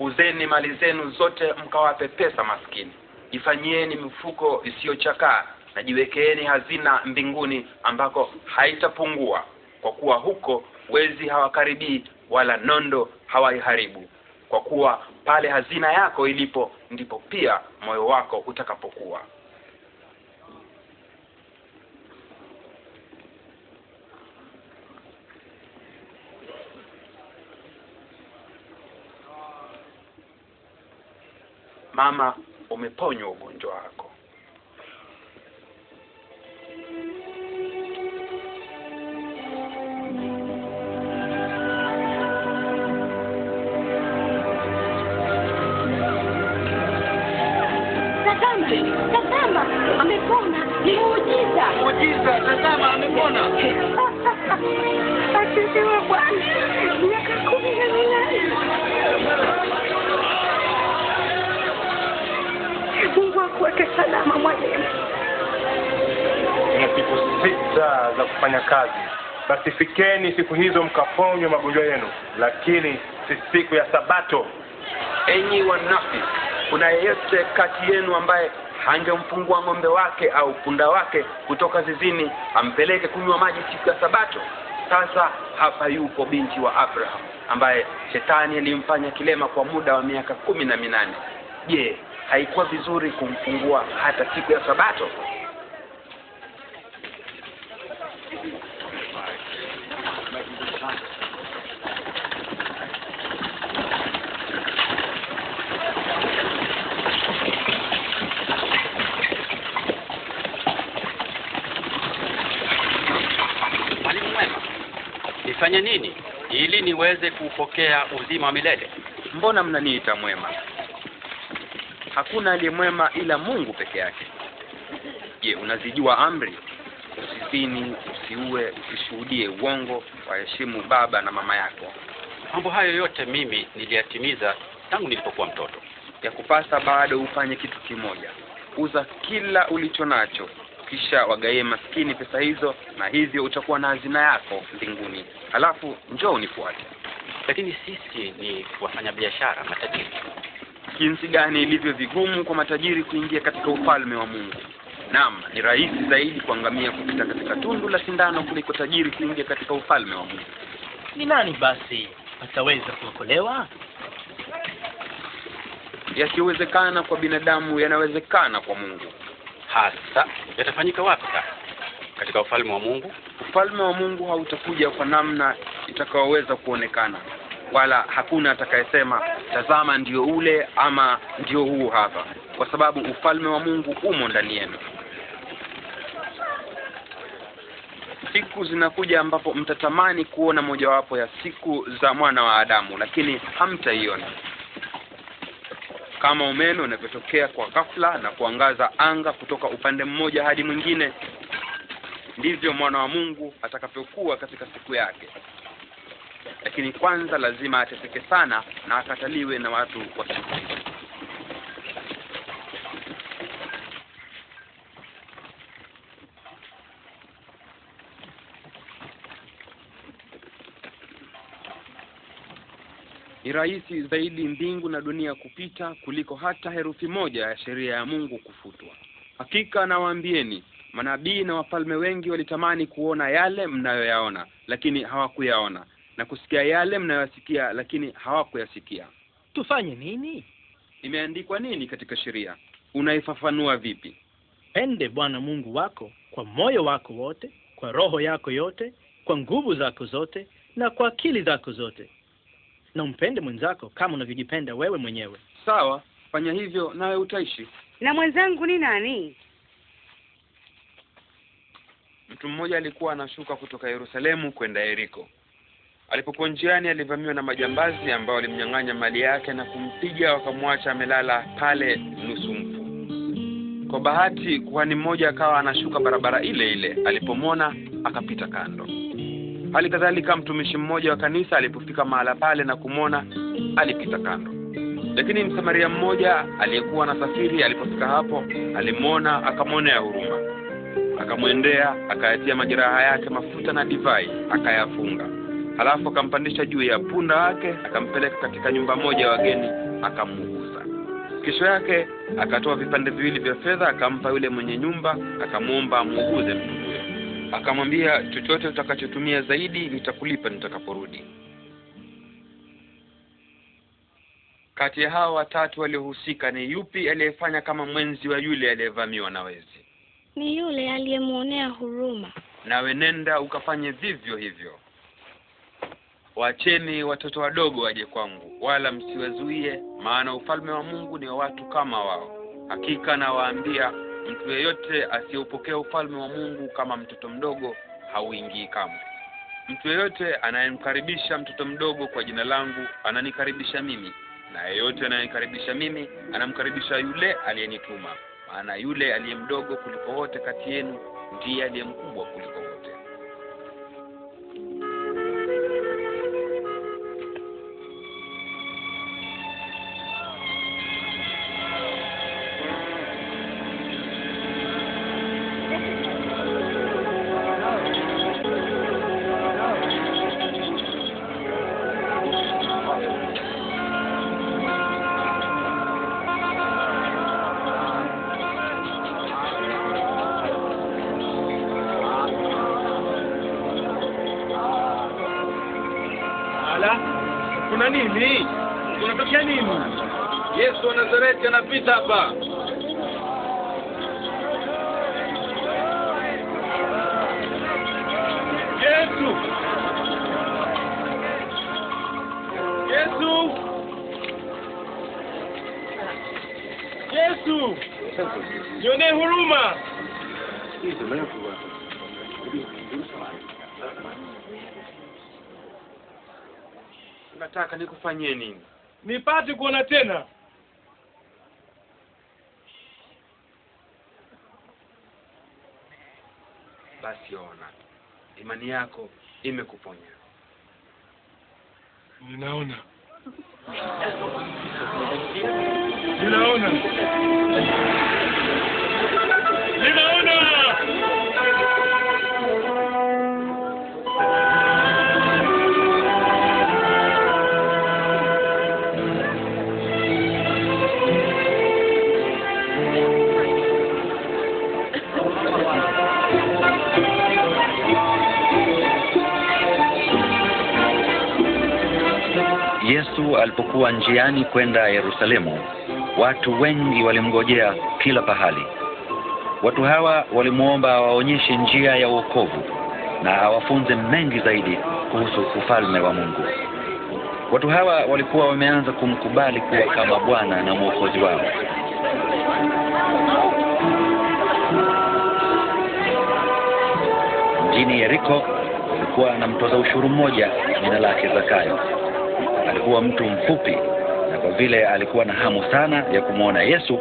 Uzeni mali zenu zote mkawape pesa maskini. Ifanyieni mifuko isiyochakaa na jiwekeeni hazina mbinguni ambako haitapungua, kwa kuwa huko wezi hawakaribii wala nondo hawaiharibu. Kwa kuwa pale hazina yako ilipo, ndipo pia moyo wako utakapokuwa. Mama, umeponywa ugonjwa wako. zake salama mwalimu. Tuna siku 6 za kufanya kazi. Basi fikeni siku hizo mkaponywe magonjwa yenu, lakini si siku ya Sabato. Enyi wanafiki, kuna yeyote kati yenu ambaye hangemfungua ng'ombe wake au punda wake kutoka zizini ampeleke kunywa maji siku ya Sabato? Sasa hapa yupo binti wa Abraham ambaye shetani alimfanya kilema kwa muda wa miaka 18. Je, haikuwa vizuri kumfungua hata siku ya Sabato? Mwalimu mwema, nifanye nini ili niweze kupokea uzima wa milele? Mbona mnaniita mwema? Hakuna aliye mwema ila Mungu peke yake. Je, unazijua amri? Usizini, usiue, usishuhudie uongo, waheshimu baba na mama yako. Mambo hayo yote mimi niliyatimiza tangu nilipokuwa mtoto. Ya kupasa bado ufanye kitu kimoja. Uza kila ulicho nacho, kisha wagaie maskini pesa hizo, na hivyo utakuwa na hazina yako mbinguni. Halafu njoo unifuate. Lakini sisi ni wafanyabiashara matajiri. Jinsi gani ilivyo vigumu kwa matajiri kuingia katika ufalme wa Mungu. Naam, ni rahisi zaidi kuangamia kupita katika tundu la sindano kuliko tajiri kuingia katika ufalme wa Mungu. Ni nani basi ataweza kuokolewa? Yasiwezekana kwa binadamu yanawezekana kwa Mungu. Hasa yatafanyika wapi sasa? Katika ufalme wa Mungu? Ufalme wa Mungu hautakuja kwa namna itakayoweza kuonekana, wala hakuna atakayesema tazama ndio ule ama ndio huu hapa, kwa sababu ufalme wa Mungu umo ndani yenu. Siku zinakuja ambapo mtatamani kuona mojawapo ya siku za mwana wa Adamu, lakini hamtaiona. Kama umeme unavyotokea kwa ghafla na kuangaza anga kutoka upande mmoja hadi mwingine, ndivyo mwana wa Mungu atakavyokuwa katika siku yake. Lakini kwanza lazima ateseke sana na akataliwe na watu wa siku. Ni rahisi zaidi mbingu na dunia kupita kuliko hata herufi moja ya sheria ya Mungu kufutwa. Hakika nawaambieni, manabii na wafalme wengi walitamani kuona yale mnayoyaona, lakini hawakuyaona, na kusikia yale mnayoyasikia, lakini hawakuyasikia. Tufanye nini? Imeandikwa nini katika sheria? Unaifafanua vipi? Pende Bwana Mungu wako kwa moyo wako wote, kwa roho yako yote, kwa nguvu zako zote, na kwa akili zako zote. Na umpende mwenzako kama unavyojipenda wewe mwenyewe. Sawa, fanya hivyo nawe utaishi. Na mwenzangu ni nani? Mtu mmoja alikuwa anashuka kutoka Yerusalemu kwenda Yeriko. Alipokuwa njiani alivamiwa na majambazi ambao walimnyang'anya mali yake na kumpiga, wakamwacha amelala pale nusu mfu. Kwa bahati kuhani mmoja akawa anashuka barabara ile ile, alipomwona akapita kando. Hali kadhalika mtumishi mmoja wa kanisa alipofika mahala pale na kumwona, alipita kando. Lakini Msamaria mmoja aliyekuwa anasafiri alipofika hapo, alimwona akamwonea huruma. Akamwendea, akayatia majeraha yake mafuta na divai, akayafunga. Halafu akampandisha juu ya punda wake, akampeleka katika nyumba moja ya wageni, akamuuguza. Kesho yake akatoa vipande viwili vya fedha akampa yule mwenye nyumba, akamuomba amuuguze mtu huyo. Akamwambia, chochote utakachotumia zaidi nitakulipa nitakaporudi. Kati ya hao watatu waliohusika ni yupi aliyefanya kama mwenzi wa yule aliyevamiwa na wezi? Ni yule aliyemuonea huruma. Nawe nenda ukafanye vivyo hivyo. Waacheni watoto wadogo waje kwangu, wala msiwazuie, maana ufalme wa Mungu ni wa watu kama wao. Hakika nawaambia, mtu yeyote asiyeupokea ufalme wa Mungu kama mtoto mdogo hauingii kamwe. Mtu yeyote anayemkaribisha mtoto mdogo kwa jina langu ananikaribisha mimi, na yeyote anayenikaribisha mimi anamkaribisha yule aliyenituma. Maana yule aliye mdogo kuliko wote kati yenu ndiye aliye mkubwa kuliko wote. Ala, kuna nini? Kunatokea nini? Yesu wa Nazareti anapita hapa. Yesu! Yesu! Yesu! Nionee huruma! Unataka nikufanyie nini? Nipate kuona tena. Basi ona, imani yako imekuponya. Ninaona. Ninaona. Ninaona. Yesu alipokuwa njiani kwenda Yerusalemu, watu wengi walimngojea kila pahali. Watu hawa walimuomba awaonyeshe njia ya wokovu na awafunze mengi zaidi kuhusu ufalme wa Mungu. Watu hawa walikuwa wameanza kumkubali kuwa kama Bwana na Mwokozi wao. Mjini Yeriko kulikuwa na mtoza ushuru mmoja jina lake Zakayo. Alikuwa mtu mfupi, na kwa vile alikuwa na hamu sana ya kumwona Yesu,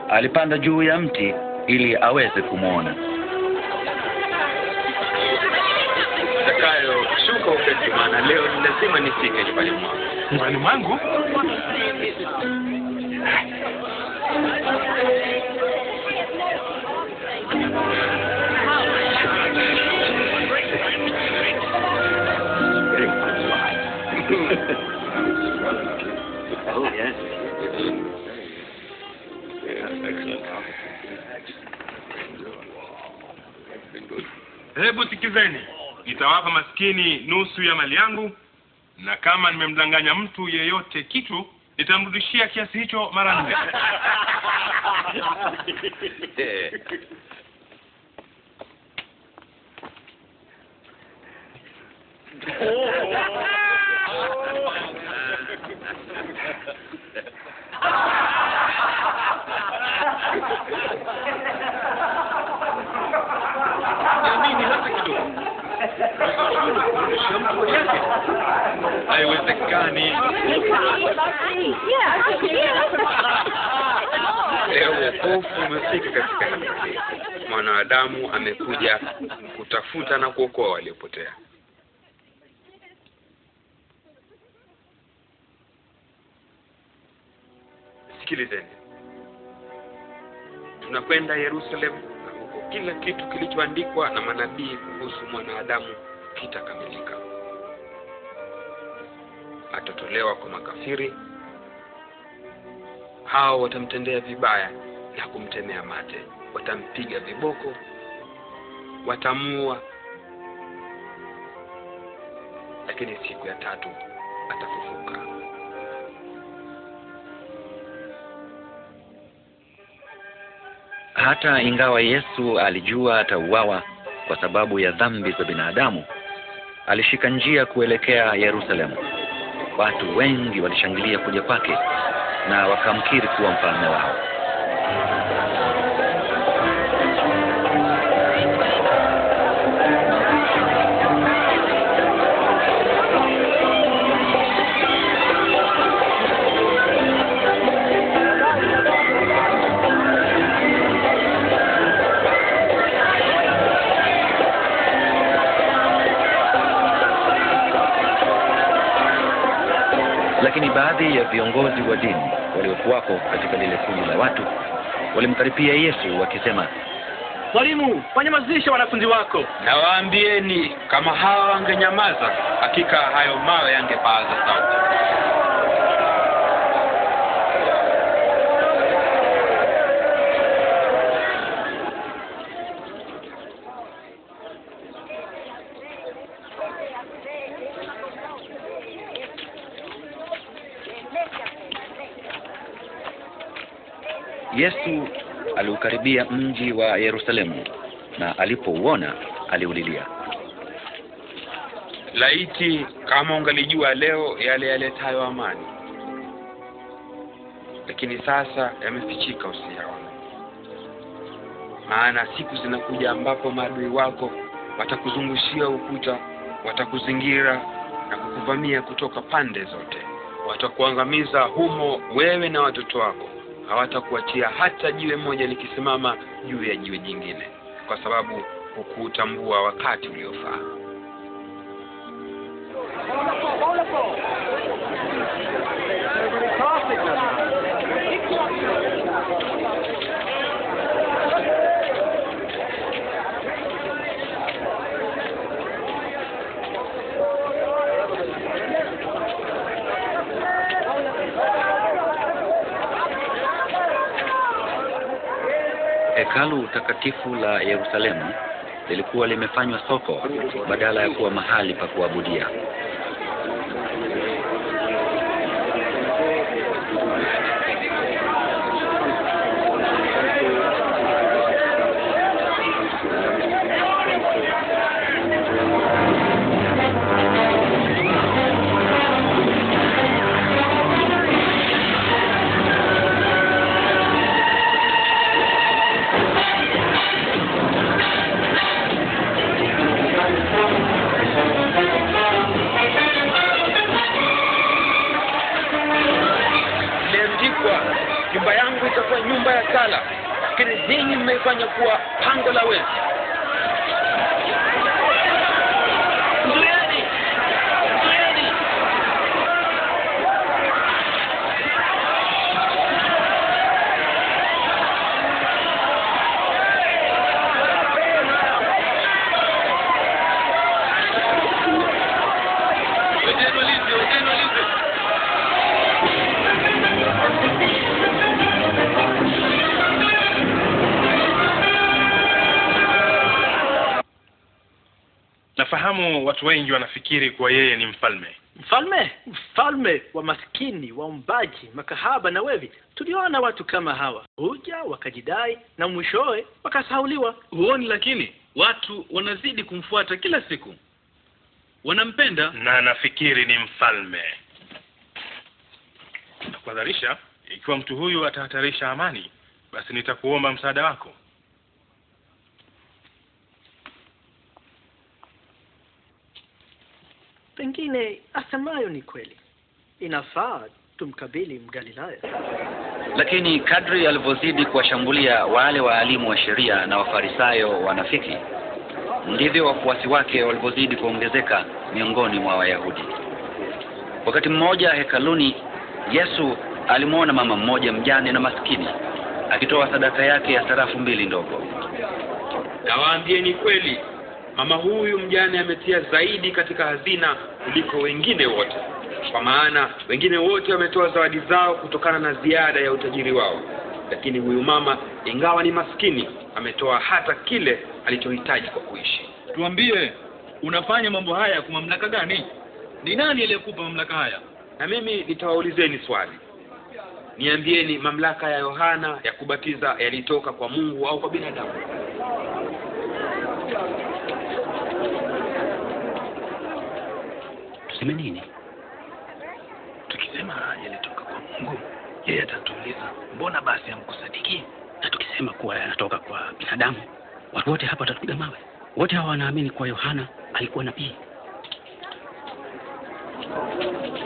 alipanda juu ya mti ili aweze kumwona. Zakayo, shuka upesi, maana leo ni lazima nifike nyumbani mwangu. Nyumbani mwangu? Oh, yes. Hebu sikizeni, nitawapa maskini nusu ya mali yangu, na kama nimemdanganya mtu yeyote kitu, nitamrudishia kiasi hicho mara 4. Jamini hata kidogo. Haiwezekani. Leo wokovu umefika katika hali hii. Mwanadamu amekuja kutafuta na kuokoa waliopotea. Sikilizeni. Tunakwenda Yerusalemu, na huko kila kitu kilichoandikwa na manabii kuhusu mwanadamu kitakamilika. Atatolewa kwa makafiri, hao watamtendea vibaya na kumtemea mate, watampiga viboko, watamuua, lakini siku ya 3 atafufuka. Hata ingawa Yesu alijua atauawa kwa sababu ya dhambi za binadamu, alishika njia kuelekea Yerusalemu. Watu wengi walishangilia kuja kwake na wakamkiri kuwa mfalme wao. Lakini baadhi ya viongozi wa dini waliokuwako katika lile kundi la watu walimkaripia Yesu wakisema, Mwalimu, wanyamazisha wanafunzi wako. Na waambieni, kama hawa wangenyamaza, hakika hayo mawe yangepaza sauti. Yesu aliukaribia mji wa Yerusalemu, na alipouona aliulilia. Laiti kama ungalijua leo yale yaletayo amani, lakini sasa yamefichika usiyaone. Maana siku zinakuja ambapo maadui wako watakuzungushia ukuta, watakuzingira na kukuvamia kutoka pande zote. Watakuangamiza humo wewe na watoto wako. Hawatakuachia hata jiwe moja likisimama juu ya jiwe jingine, kwa sababu hukutambua wakati uliofaa. Hekalu takatifu la Yerusalemu lilikuwa limefanywa soko badala ya kuwa mahali pa kuabudia. Nyumba yangu itakuwa nyumba ya sala, lakini ninyi mmeifanya kuwa pango la wezi. Zuieni! Zuieni! Nafahamu watu wengi wanafikiri kuwa yeye ni mfalme. Mfalme? Mfalme wa maskini, waombaji, makahaba na wevi. Tuliona watu kama hawa huja wakajidai na mwishowe wakasahauliwa. Huoni lakini watu wanazidi kumfuata kila siku, wanampenda na nafikiri ni mfalme. Nakuadharisha, ikiwa mtu huyu atahatarisha amani, basi nitakuomba msaada wako. Pengine asemayo ni kweli. Inafaa tumkabili Mgalilaya. Lakini kadri alivyozidi kuwashambulia wale waalimu wa sheria na wafarisayo wanafiki, ndivyo wafuasi wake walivyozidi kuongezeka miongoni mwa Wayahudi. Wakati mmoja hekaluni, Yesu alimwona mama mmoja mjane na maskini akitoa sadaka yake ya sarafu 2 ndogo. Nawaambieni kweli, mama huyu mjane ametia zaidi katika hazina kuliko wengine wote. Kwa maana wengine wote wametoa zawadi zao kutokana na ziada ya utajiri wao, lakini huyu mama, ingawa ni maskini, ametoa hata kile alichohitaji kwa kuishi. Tuambie, unafanya mambo haya kwa mamlaka gani? Ni nani aliyekupa mamlaka haya? Na mimi nitawaulizeni swali. Niambieni, mamlaka ya Yohana ya kubatiza yalitoka kwa Mungu au kwa binadamu? Tuseme nini? Tukisema yalitoka kwa Mungu, yeye atatuuliza, mbona basi hamkusadiki? Na tukisema kuwa yanatoka kwa binadamu, watu wote hapa watatupiga mawe. Wote hawa wanaamini kuwa Yohana alikuwa nabii.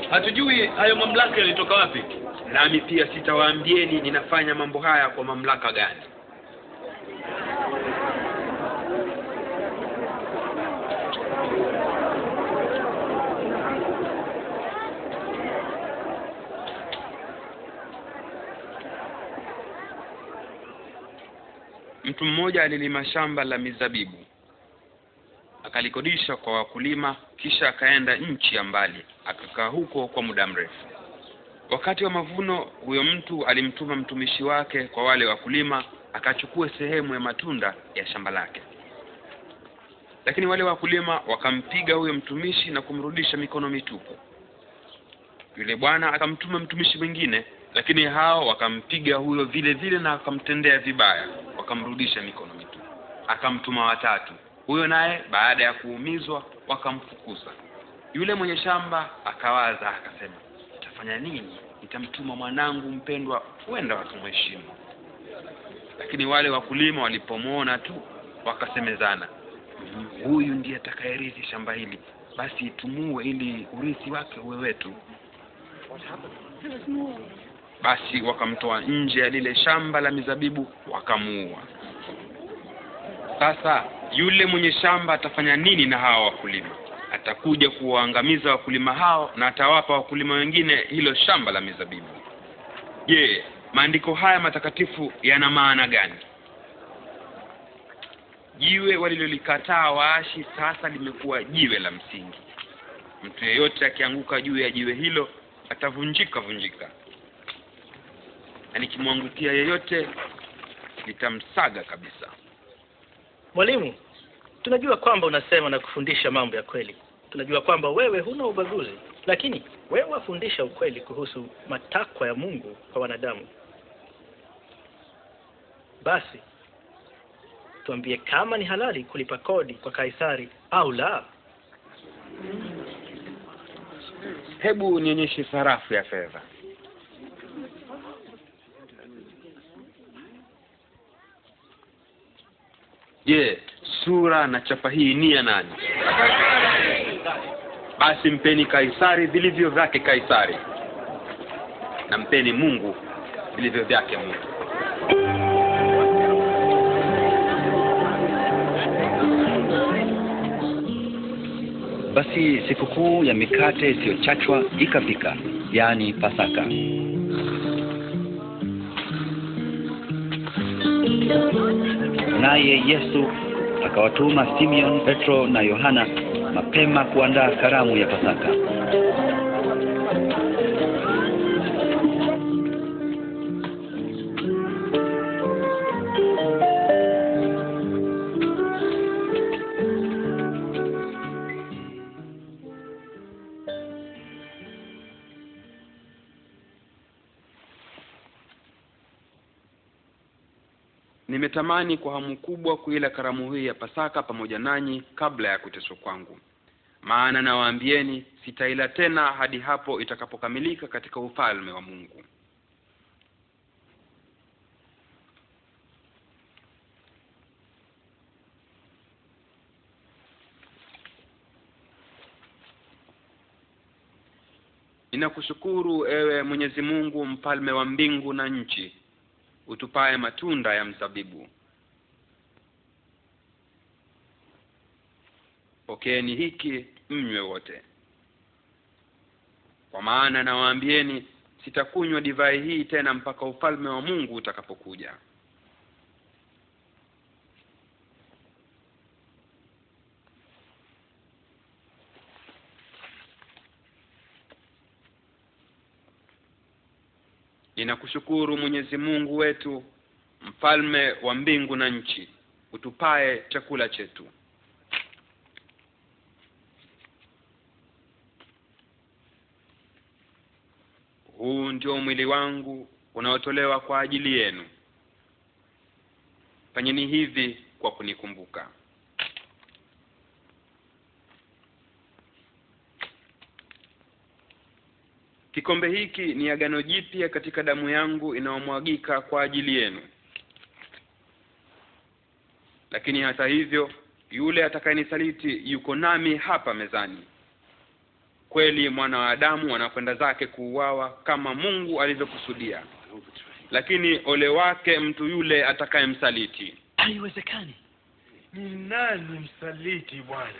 Hatujui hayo mamlaka yalitoka wapi. Nami pia sitawaambieni ninafanya mambo haya kwa mamlaka gani. Mtu mmoja alilima shamba la mizabibu, akalikodisha kwa wakulima, kisha akaenda nchi ya mbali, akakaa huko kwa muda mrefu. Wakati wa mavuno, huyo mtu alimtuma mtumishi wake kwa wale wakulima akachukue sehemu ya matunda ya shamba lake. Lakini wale wakulima wakampiga huyo mtumishi na kumrudisha mikono mitupu. Yule bwana akamtuma mtumishi mwingine, Lakini hao wakampiga huyo vile vile na wakamtendea vibaya, wakamrudisha mikono mitupu. Akamtuma watatu, huyo naye baada ya kuumizwa wakamfukuza. Yule mwenye shamba akawaza akasema, nitafanya nini? Nitamtuma mwanangu mpendwa, huenda wakamheshimu. Lakini wale wakulima walipomwona tu wakasemezana, huyu ndiye atakayerithi shamba hili, basi tumue ili urithi wake uwe wetu. Basi wakamtoa nje ya lile shamba la mizabibu wakamuua. Sasa yule mwenye shamba atafanya nini na hawa wakulima? Atakuja kuwaangamiza wakulima hao na atawapa wakulima wengine hilo shamba la mizabibu. Je, maandiko haya matakatifu yana maana gani? Jiwe walilolikataa waashi sasa limekuwa jiwe la msingi. Mtu yeyote akianguka juu ya jiwe hilo atavunjika. Na nikimwangukia yeyote litamsaga kabisa. Mwalimu, tunajua kwamba unasema na kufundisha mambo ya kweli. Tunajua kwamba wewe huna ubaguzi, lakini wewe wafundisha ukweli kuhusu matakwa ya Mungu kwa wanadamu. Basi tuambie kama ni halali kulipa kodi kwa Kaisari au la. Hebu nionyeshe sarafu ya fedha. Je, sura na chapa hii ni ya nani? Basi mpeni Kaisari vilivyo vyake Kaisari, na mpeni Mungu vilivyo vyake Mungu. Basi sikukuu ya mikate isiyochachwa ikafika, yani Pasaka. Naye Yesu akawatuma Simeon, Petro na Yohana mapema kuandaa karamu ya Pasaka. Nimetamani kwa hamu kubwa kuila karamu hii ya Pasaka pamoja nanyi kabla ya kuteswa kwangu. Maana nawaambieni sitaila tena hadi hapo itakapokamilika katika ufalme wa Mungu. Ninakushukuru ewe Mwenyezi Mungu, mfalme wa mbingu na nchi, utupaye matunda ya mzabibu. Pokeeni hiki mnywe wote. Kwa maana nawaambieni sitakunywa divai hii tena mpaka ufalme wa Mungu utakapokuja. Ninakushukuru Mwenyezi Mungu wetu, mfalme wa mbingu na nchi, utupaye chakula chetu. Huu ndio mwili wangu unaotolewa kwa ajili yenu. Fanyeni hivi kwa kunikumbuka. Kikombe hiki ni agano jipya katika damu yangu inayomwagika kwa ajili yenu. Lakini hata hivyo, yule atakayenisaliti yuko nami hapa mezani. Kweli mwana wa Adamu anakwenda zake kuuawa kama Mungu alivyokusudia. Lakini ole wake mtu yule atakayemsaliti. Haiwezekani. Ni nani msaliti Bwana?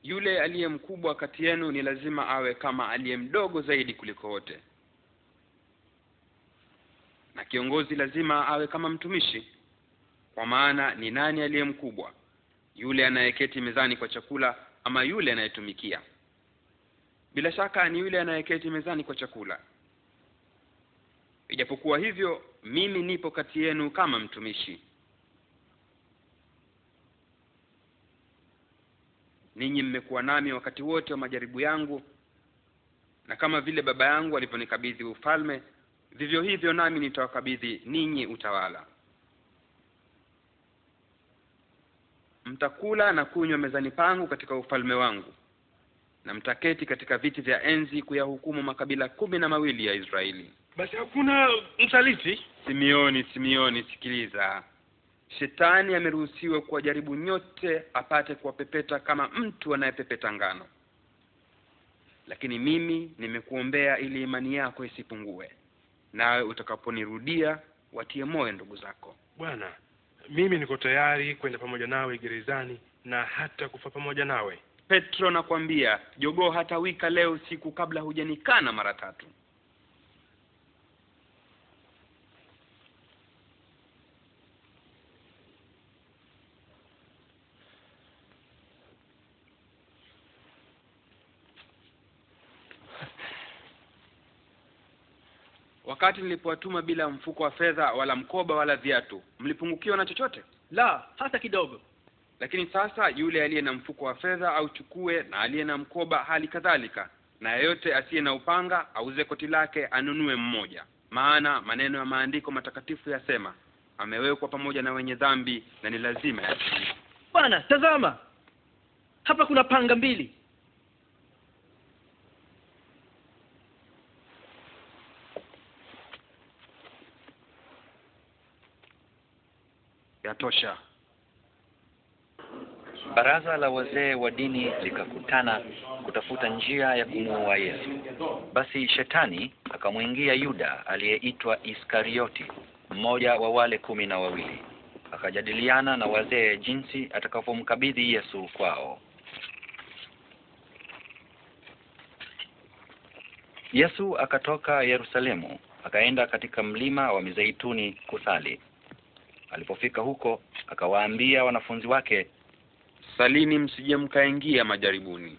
Yule aliye mkubwa kati yenu ni lazima awe kama aliye mdogo zaidi kuliko wote. Na kiongozi lazima awe kama mtumishi. Kwa maana ni nani aliye mkubwa? Yule anayeketi mezani kwa chakula ama yule anayetumikia? Bila shaka ni yule anayeketi mezani kwa chakula. Ijapokuwa hivyo, mimi nipo kati yenu kama mtumishi. Ninyi mmekuwa nami wakati wote wa majaribu yangu, na kama vile baba yangu aliponikabidhi ufalme, vivyo hivyo nami nitawakabidhi ninyi utawala. Mtakula na kunywa mezani pangu katika ufalme wangu, na mtaketi katika viti vya enzi kuyahukumu makabila 12 ya Israeli. Basi hakuna msaliti? Simeoni, sikiliza. Shetani ameruhusiwa kuwajaribu nyote apate kuwapepeta kama mtu anayepepeta ngano. Lakini mimi nimekuombea ili imani yako isipungue. Nawe utakaponirudia watie moyo ndugu zako. Bwana, mimi niko tayari kwenda pamoja nawe gerezani na hata kufa pamoja nawe. Petro, nakwambia, jogoo hatawika leo siku kabla hujanikana mara 3. Wakati nilipowatuma bila mfuko wa fedha wala mkoba wala viatu, mlipungukiwa na chochote? La, hata kidogo. Lakini sasa yule aliye na mfuko wa fedha auchukue, na aliye na mkoba hali kadhalika, na yeyote asiye na upanga auze koti lake anunue mmoja. Maana maneno ya maandiko matakatifu yasema, amewekwa pamoja na wenye dhambi na ni lazima yatimie. Bwana, tazama. Hapa kuna panga 2. Yatosha. Baraza la wazee wa dini likakutana kutafuta njia ya kumuua Yesu. Basi shetani akamwingia Yuda aliyeitwa Iskarioti, mmoja wa wale 12. Akajadiliana na wazee jinsi atakapomkabidhi Yesu kwao. Yesu akatoka Yerusalemu, akaenda katika mlima wa Mizeituni kusali. Alipofika huko, akawaambia wanafunzi wake, salini msije mkaingia majaribuni.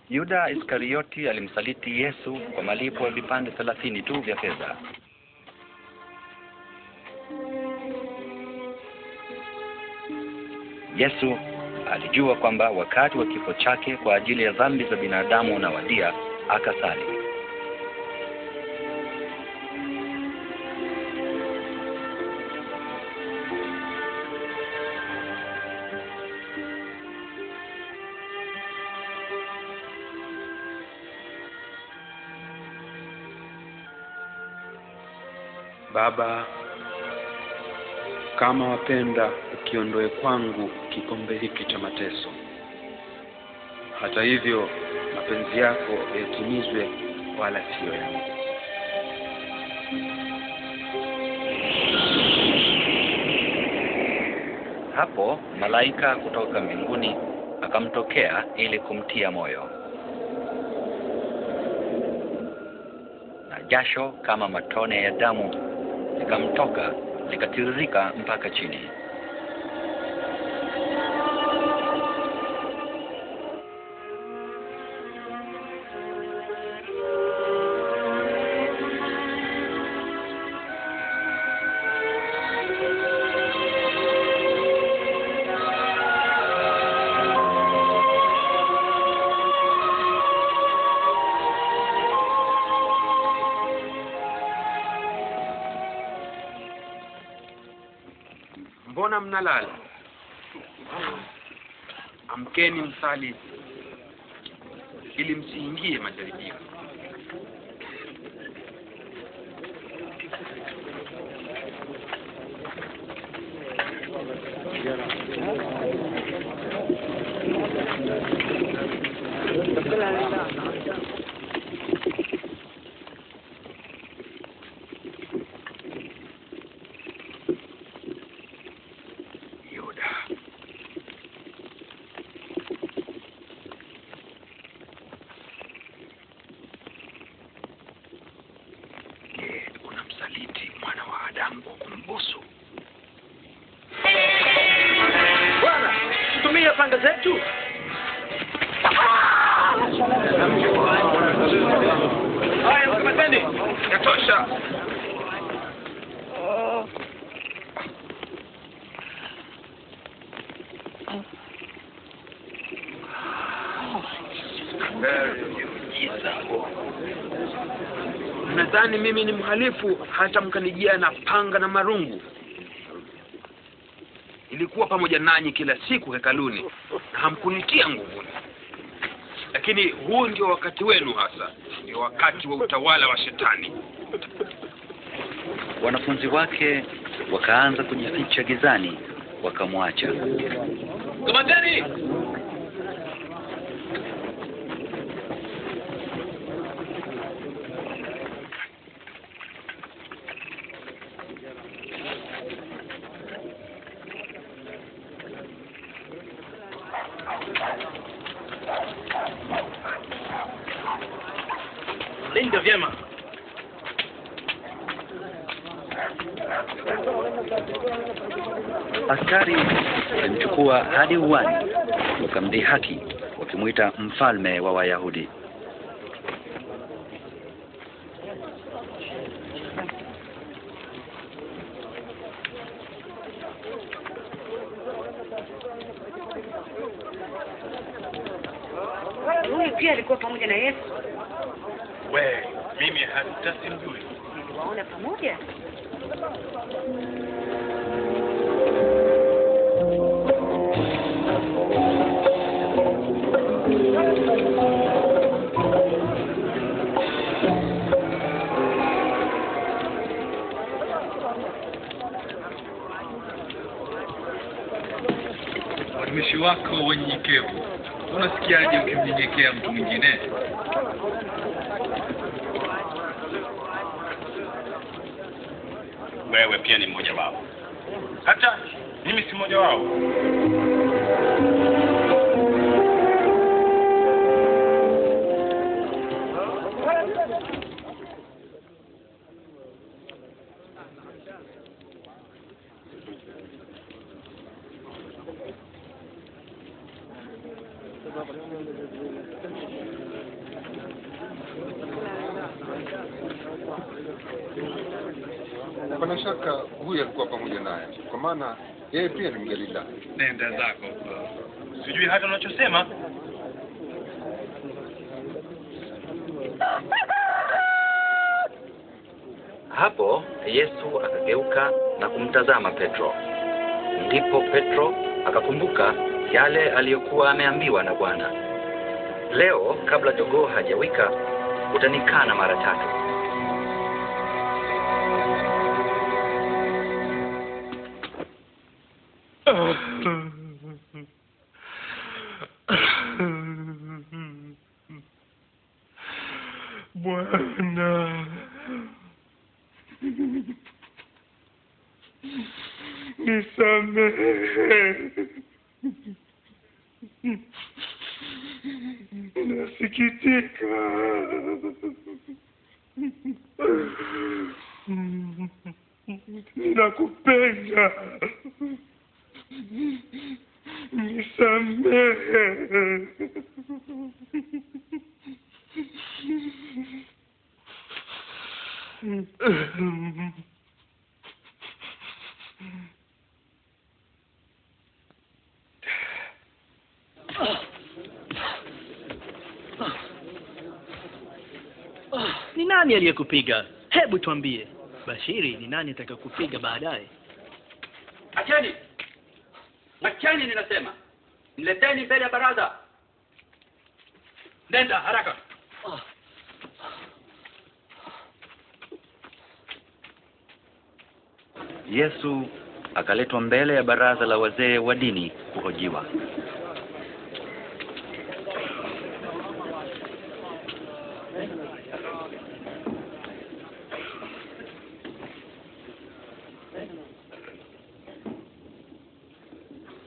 Yuda Iskarioti alimsaliti Yesu kwa malipo ya vipande 30 tu vya fedha. Yesu alijua kwamba wakati wa kifo chake kwa ajili ya dhambi za binadamu unawadia, akasali. Baba, kama wapenda, ukiondoe kwangu kikombe hiki cha mateso. Hata hivyo mapenzi yako yatimizwe wala sio yangu. Hapo malaika kutoka mbinguni akamtokea ili kumtia moyo. Na jasho kama matone ya damu likamtoka, likatiririka mpaka chini. Mbona mnalala? Amkeni msali ili msiingie majaribio. Unamsaliti mwana wa Adamu kwa kumbusu. Bwana, tutumie panga zetu. Haya, mkamateni. Yatosha. Nadhani mimi ni mhalifu hata mkanijia na panga na marungu. Ilikuwa pamoja nanyi kila siku hekaluni na hamkunitia nguvuni. Lakini huu ndio wakati wenu hasa, ndio wakati wa utawala wa shetani. Wanafunzi wake wakaanza kujificha gizani, wakamwacha. Kamateni. Linda vyema. Askari walimchukua hadi uwani, wakamdhihaki wakimuita mfalme wa Wayahudi. Huyu pia alikuwa pamoja na Yesu. Mimi hata simjui. Waona pamoja? Watumishi wako wanyenyekevu. Unasikiaje ukimnyenyekea mtu mwingine? Wewe pia ni mmoja wao. Hata mimi si mmoja wao. Bila shaka huyu alikuwa pamoja naye, kwa maana yeye pia ni Mgalilaya. Nenda zako. Sijui hata unachosema. Hapo Yesu akageuka na kumtazama Petro. Ndipo Petro akakumbuka yale aliyokuwa ameambiwa na Bwana. Leo kabla jogoo hajawika utanikana mara 3. Bwana, nisamehe. Nasikitika. Ninakupenda. Nisamehe. Ni nani aliyekupiga? Hebu tuambie. Bashiri, ni nani atakayokupiga baadaye? Acheni. Acheni ninasema. Mleteni mbele ya baraza. Nenda haraka. Yesu akaletwa mbele ya baraza la wazee wa dini kuhojiwa.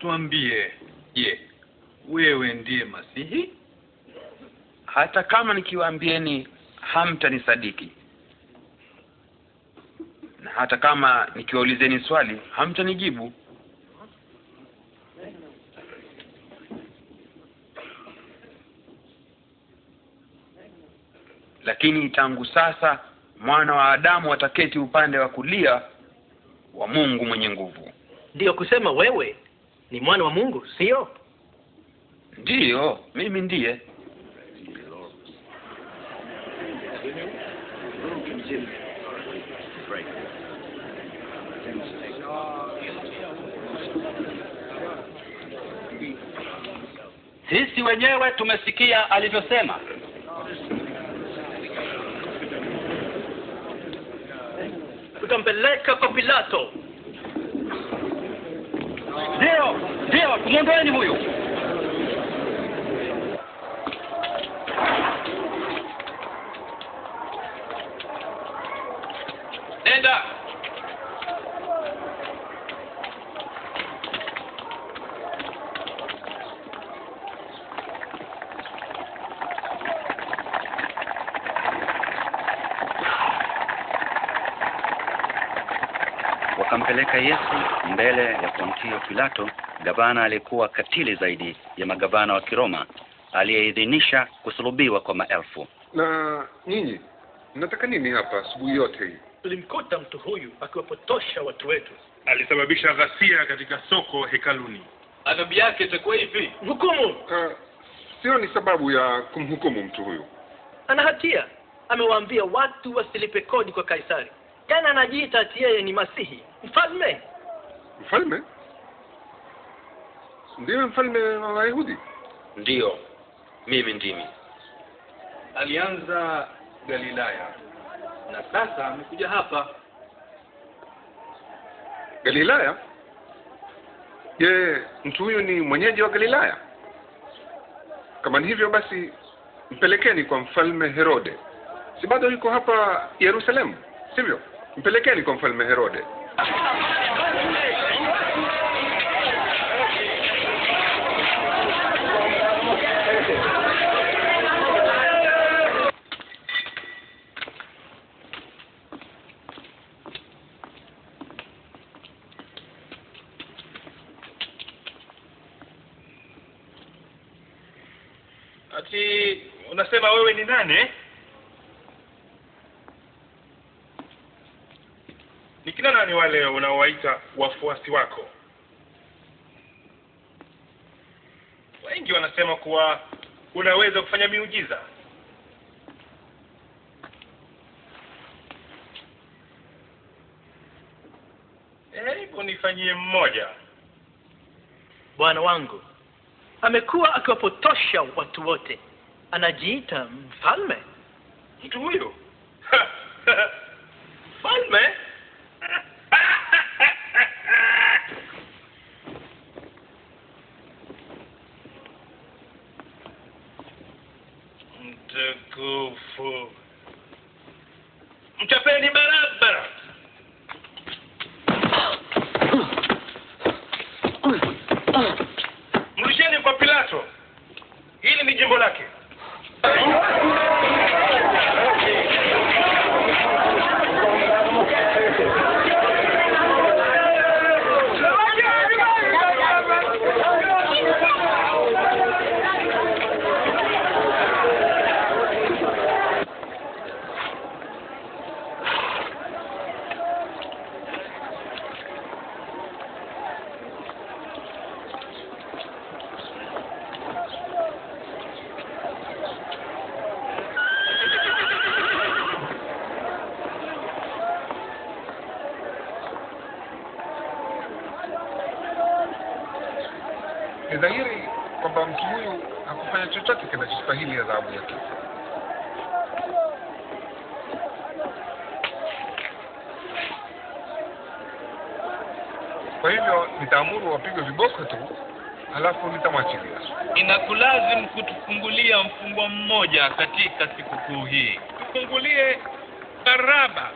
Tuambie, je, wewe ndiye Masihi? Hata kama nikiwaambieni hamtanisadiki. Na hata kama nikiwaulizeni swali hamtanijibu. lakini tangu sasa mwana wa Adamu ataketi upande wa kulia wa Mungu mwenye nguvu. Ndiyo kusema wewe ni mwana wa Mungu, sio? Ndiyo, mimi ndiye. Sisi wenyewe tumesikia alivyosema. Tutampeleka kwa Pilato. Ndio, tumwondoeni huyu. Nenda. Wakampeleka Yesu mbele ya Pontio Pilato, gavana aliyekuwa katili zaidi ya magavana wa Kiroma, aliyeidhinisha kusulubiwa kwa maelfu. Na nyinyi mnataka nini hapa asubuhi yote hii? Tulimkuta mtu huyu akiwapotosha watu wetu. Alisababisha ghasia katika soko hekaluni. Adhabu yake itakuwa ipi? Hukumu. Sio ni sababu ya kumhukumu mtu huyu. Ana hatia. Amewaambia watu wasilipe kodi kwa Kaisari. Tena anajiita ati yeye ni Masihi, mfalme. Mfalme? Ndiye mfalme wa Wayahudi? Ndiyo, mimi ndimi. Alianza Galilaya na sasa amekuja hapa. Galilaya? Je, mtu huyu ni mwenyeji wa Galilaya? Kama ni hivyo basi mpelekeni kwa mfalme Herode. Si bado yuko hapa Yerusalemu, sivyo? Mpelekeni kwa mfalme Herode. Ati unasema wewe ni nani? Ni kina nani wale unaowaita wafuasi wako? Wengi wanasema kuwa unaweza kufanya miujiza. Hebu nifanyie mmoja. Bwana wangu amekuwa akiwapotosha watu wote. Anajiita mfalme. Mtu huyo? Mfalme? Mtukufu. Mchapeni barabara. Mrudisheni kwa Pilato. Hili ni jimbo lake. Ni dhahiri kwamba mtu huyu hakufanya chochote kinachostahili adhabu ya kifo. Kwa hivyo nitaamuru wapigwe viboko tu, halafu nitamwachilia. Inakulazimu kutufungulia mfungwa mmoja katika sikukuu hii. Tufungulie Baraba.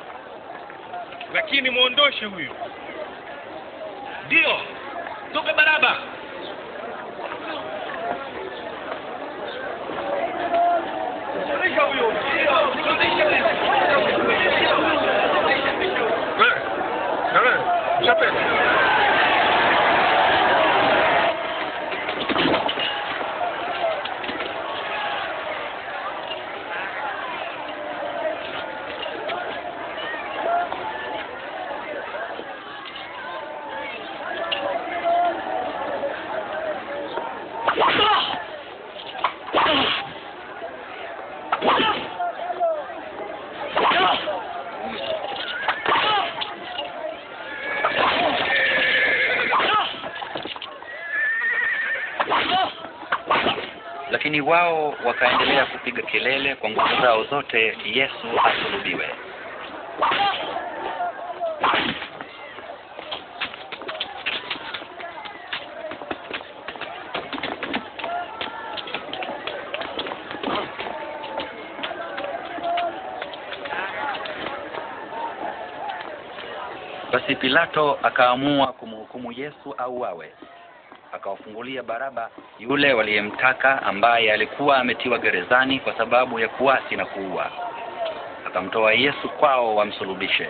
Lakini muondoshe huyu. Ndio. Tupe Baraba. Lakini wao wakaendelea kupiga kelele kwa nguvu zao zote, Yesu asulubiwe. Basi Pilato akaamua kumhukumu Yesu auawe. Akawafungulia Baraba, yule waliyemtaka, ambaye alikuwa ametiwa gerezani kwa sababu ya kuasi na kuua. Akamtoa Yesu kwao wamsulubishe.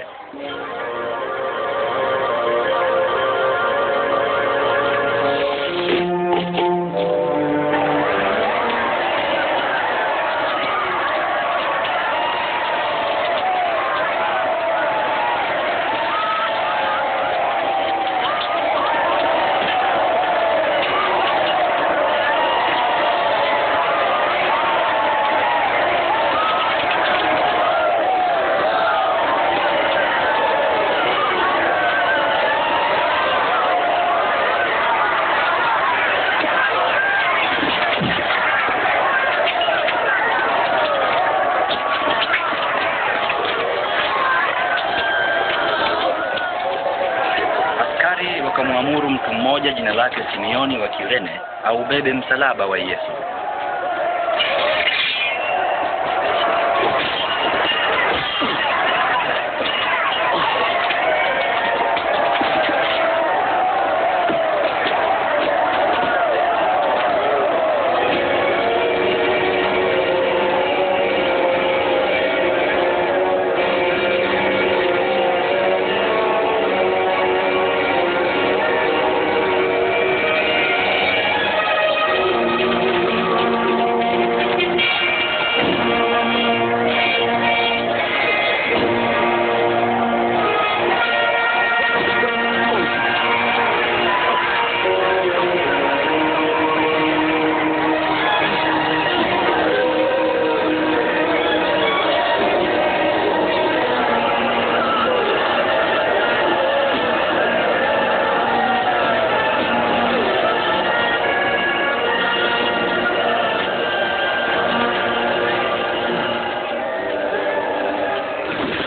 Wakamwamuru mtu mmoja jina lake Simeoni wa Kirene aubebe msalaba wa Yesu.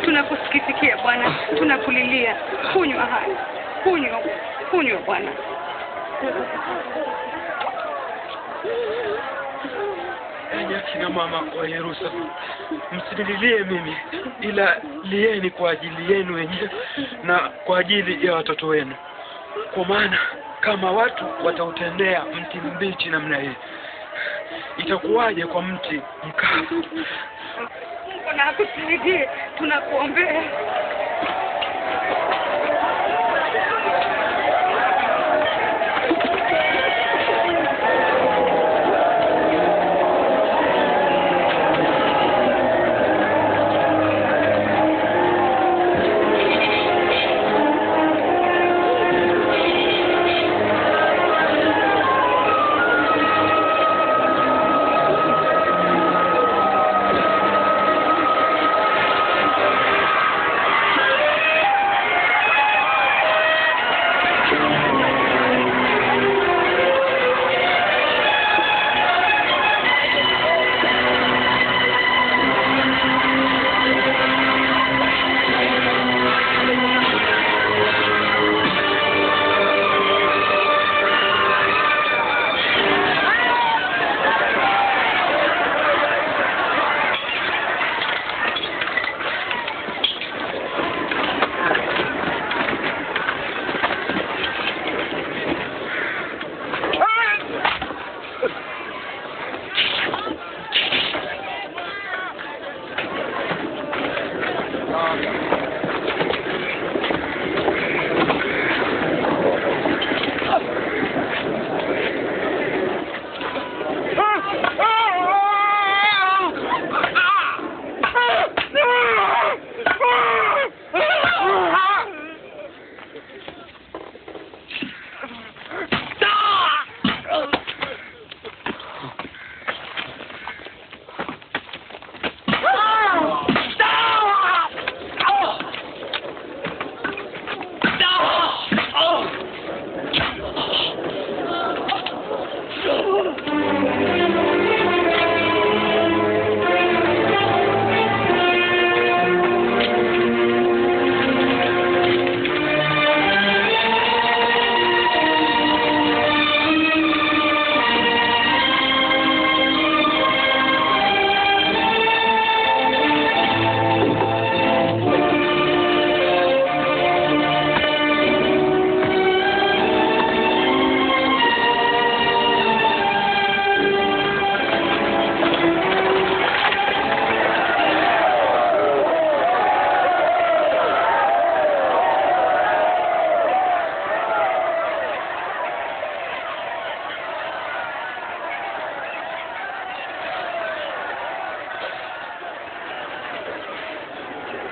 Tunakusikitikia Bwana, tunakulilia. Kunywa haya. Kunywa Bwana. Enyi akina mama wa Yerusalemu, msinililie mimi, ila lieni kwa ajili yenu wenyewe na kwa ajili ya watoto wenu. Kwa maana kama watu watautendea mti mbichi namna hii, itakuwaje kwa mti mkavu? Mungu na akusaidie, tunakuombea.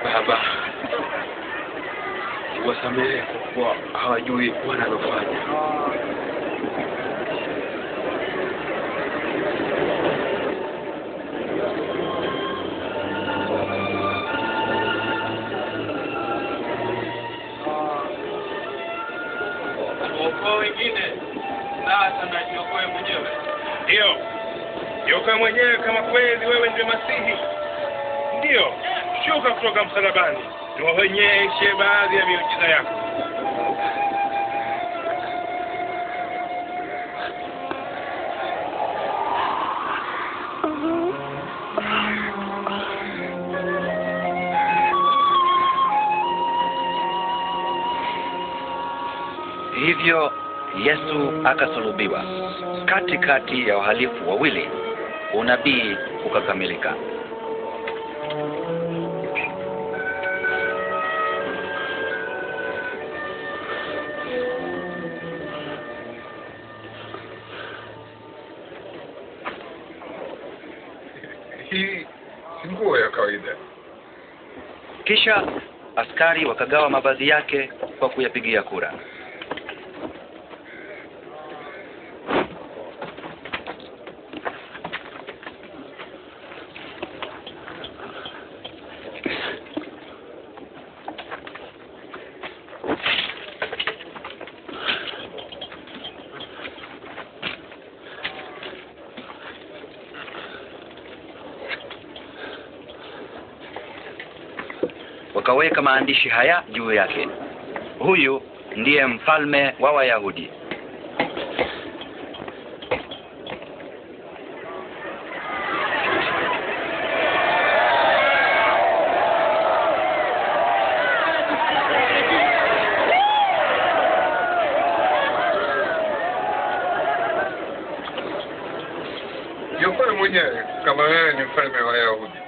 Baba, wasamehe kwa kuwa hawajui wanalofanya. Okoa wengine sasa na jiokoe mwenyewe. Ndio. Jiokoe mwenyewe kama kweli wewe ndiye Masihi. Ndio. Shuka kutoka msalabani. Tuonyeshe baadhi ya miujiza yako. Hivyo Yesu akasulubiwa. Katikati ya wahalifu wawili, unabii ukakamilika. Hii si nguo ya kawaida. Kisha askari wakagawa mavazi yake kwa kuyapigia kura. Wakaweka maandishi haya juu yake: huyu ndiye mfalme wa Wayahudi. Jiokoe mwenyewe kama wewe ni mfalme wa Wayahudi.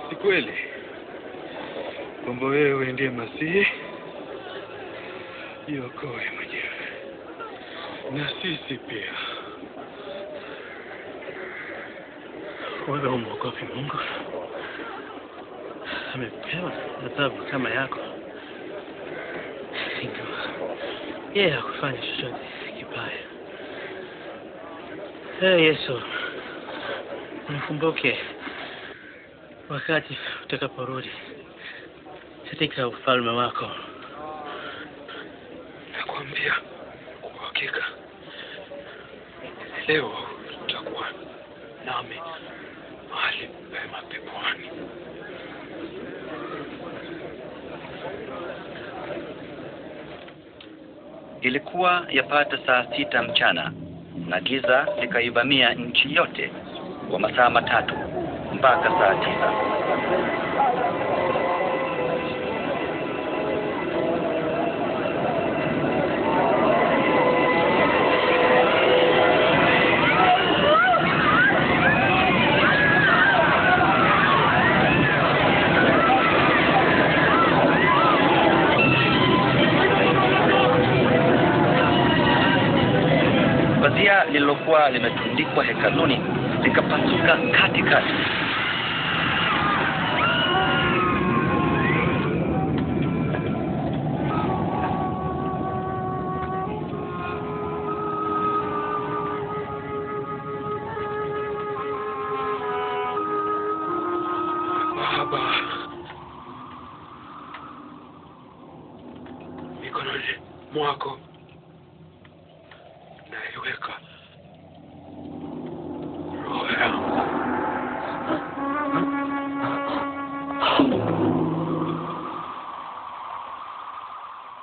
Si kweli kwamba wewe ndiye Masihi? Jiokoe mwenyewe na sisi pia. Wewe umwogopi Mungu? Amepewa adhabu kama yako. Yeye hakufanya chochote kibaya. Yesu, mkumbuke wakati utakaporudi katika ufalme wako. Nakwambia kwa hakika leo tutakuwa nami mahali pema peponi. Ilikuwa yapata saa 6 mchana na giza likaivamia nchi yote. wa masaa 3 mpaka saa 9. Pazia lililokuwa limetundikwa hekaluni likapasuka katikati. Baba, mikononi mwako naiweka roho yangu.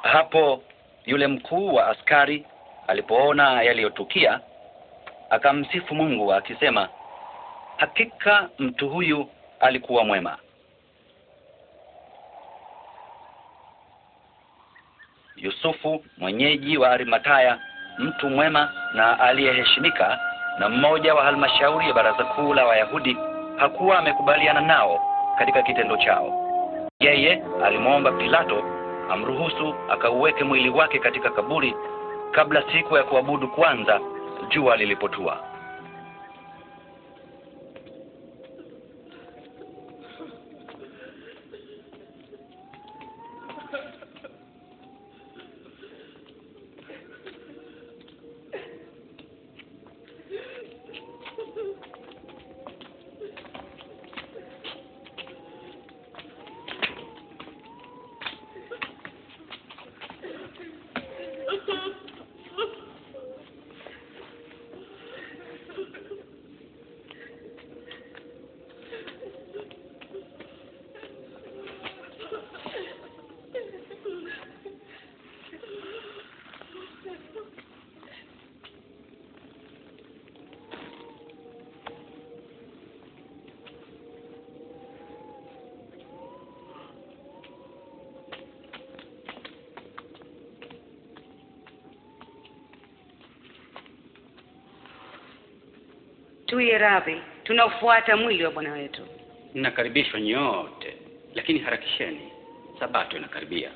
Hapo yule mkuu wa askari alipoona yaliyotukia akamsifu Mungu akisema, hakika mtu huyu alikuwa mwema. Yusufu, mwenyeji wa Arimataya, mtu mwema na aliyeheshimika na mmoja wa halmashauri ya baraza kuu la Wayahudi, hakuwa amekubaliana nao katika kitendo chao. Yeye alimwomba Pilato amruhusu akauweke mwili wake katika kaburi kabla siku ya kuabudu kwanza jua lilipotua. Tuwe radhi, tunafuata mwili wa Bwana wetu. Mnakaribishwa nyote, lakini harakisheni, sabato inakaribia.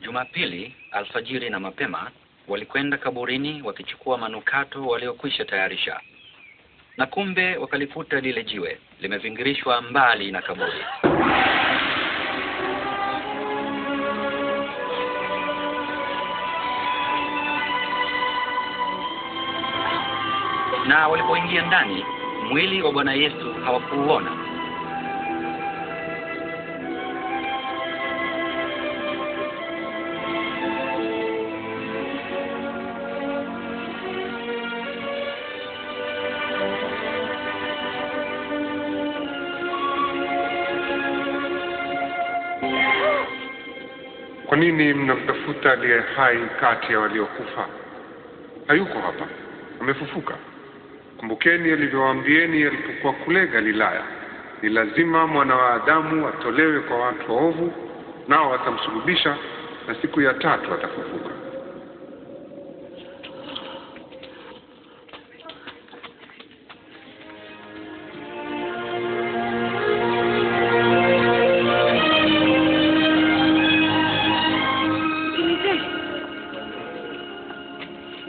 Jumapili alfajiri na mapema walikwenda kaburini wakichukua manukato waliokwisha tayarisha. Na kumbe wakalikuta lile jiwe limevingirishwa mbali na kaburi. Na walipoingia ndani, mwili wa Bwana Yesu hawakuuona. Kwa nini mnamtafuta aliye hai kati ya waliokufa? Hayuko hapa, amefufuka. Kumbukeni alivyowaambieni alipokuwa kule Galilaya, ni lazima mwana wa Adamu atolewe kwa watu waovu, nao watamsulubisha, na siku ya 3 atafufuka.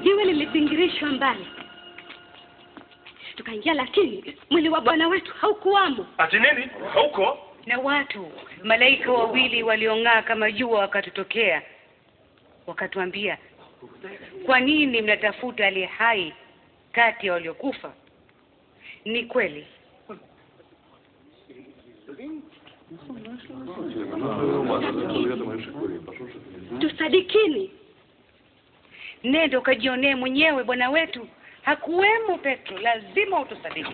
Jiwe lilivingirishwa mbali. Tukaingia, lakini mwili wa Bwana wetu haukuwamo. Ati nini? Hauko? Na watu, malaika wawili waliong'aa kama jua wakatutokea. Wakatuambia, kwa nini mnatafuta aliye hai kati ya waliokufa? Ni kweli Tusadikini. Nenda ukajionee mwenyewe bwana wetu hakuwemo Petro, lazima utusadiki.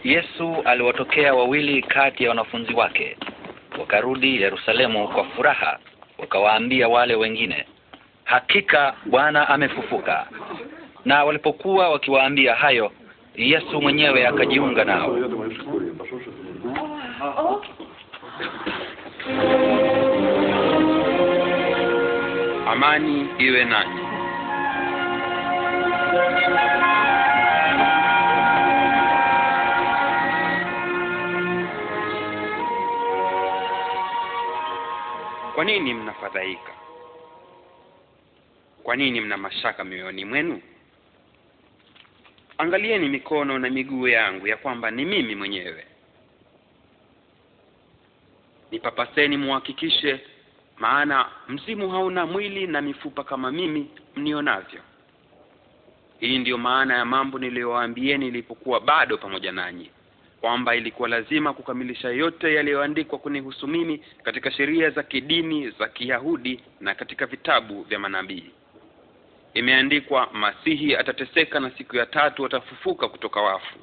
Yesu aliwatokea wawili kati ya wanafunzi wake. Wakarudi Yerusalemu kwa furaha, wakawaambia wale wengine, hakika Bwana amefufuka. Na walipokuwa wakiwaambia hayo, Yesu mwenyewe akajiunga nao. Amani iwe nanyi. Kwa nini mnafadhaika? Kwa nini mna mashaka mioyoni mwenu? Angalieni mikono na miguu yangu ya kwamba ni mimi mwenyewe. Nipapaseni muhakikishe, maana mzimu hauna mwili na mifupa kama mimi mnionavyo. Hii ndiyo maana ya mambo niliyowaambieni nilipokuwa bado pamoja nanyi, kwamba ilikuwa lazima kukamilisha yote yaliyoandikwa kunihusu mimi katika sheria za kidini za Kiyahudi na katika vitabu vya manabii. Imeandikwa, Masihi atateseka na siku ya tatu atafufuka kutoka wafu.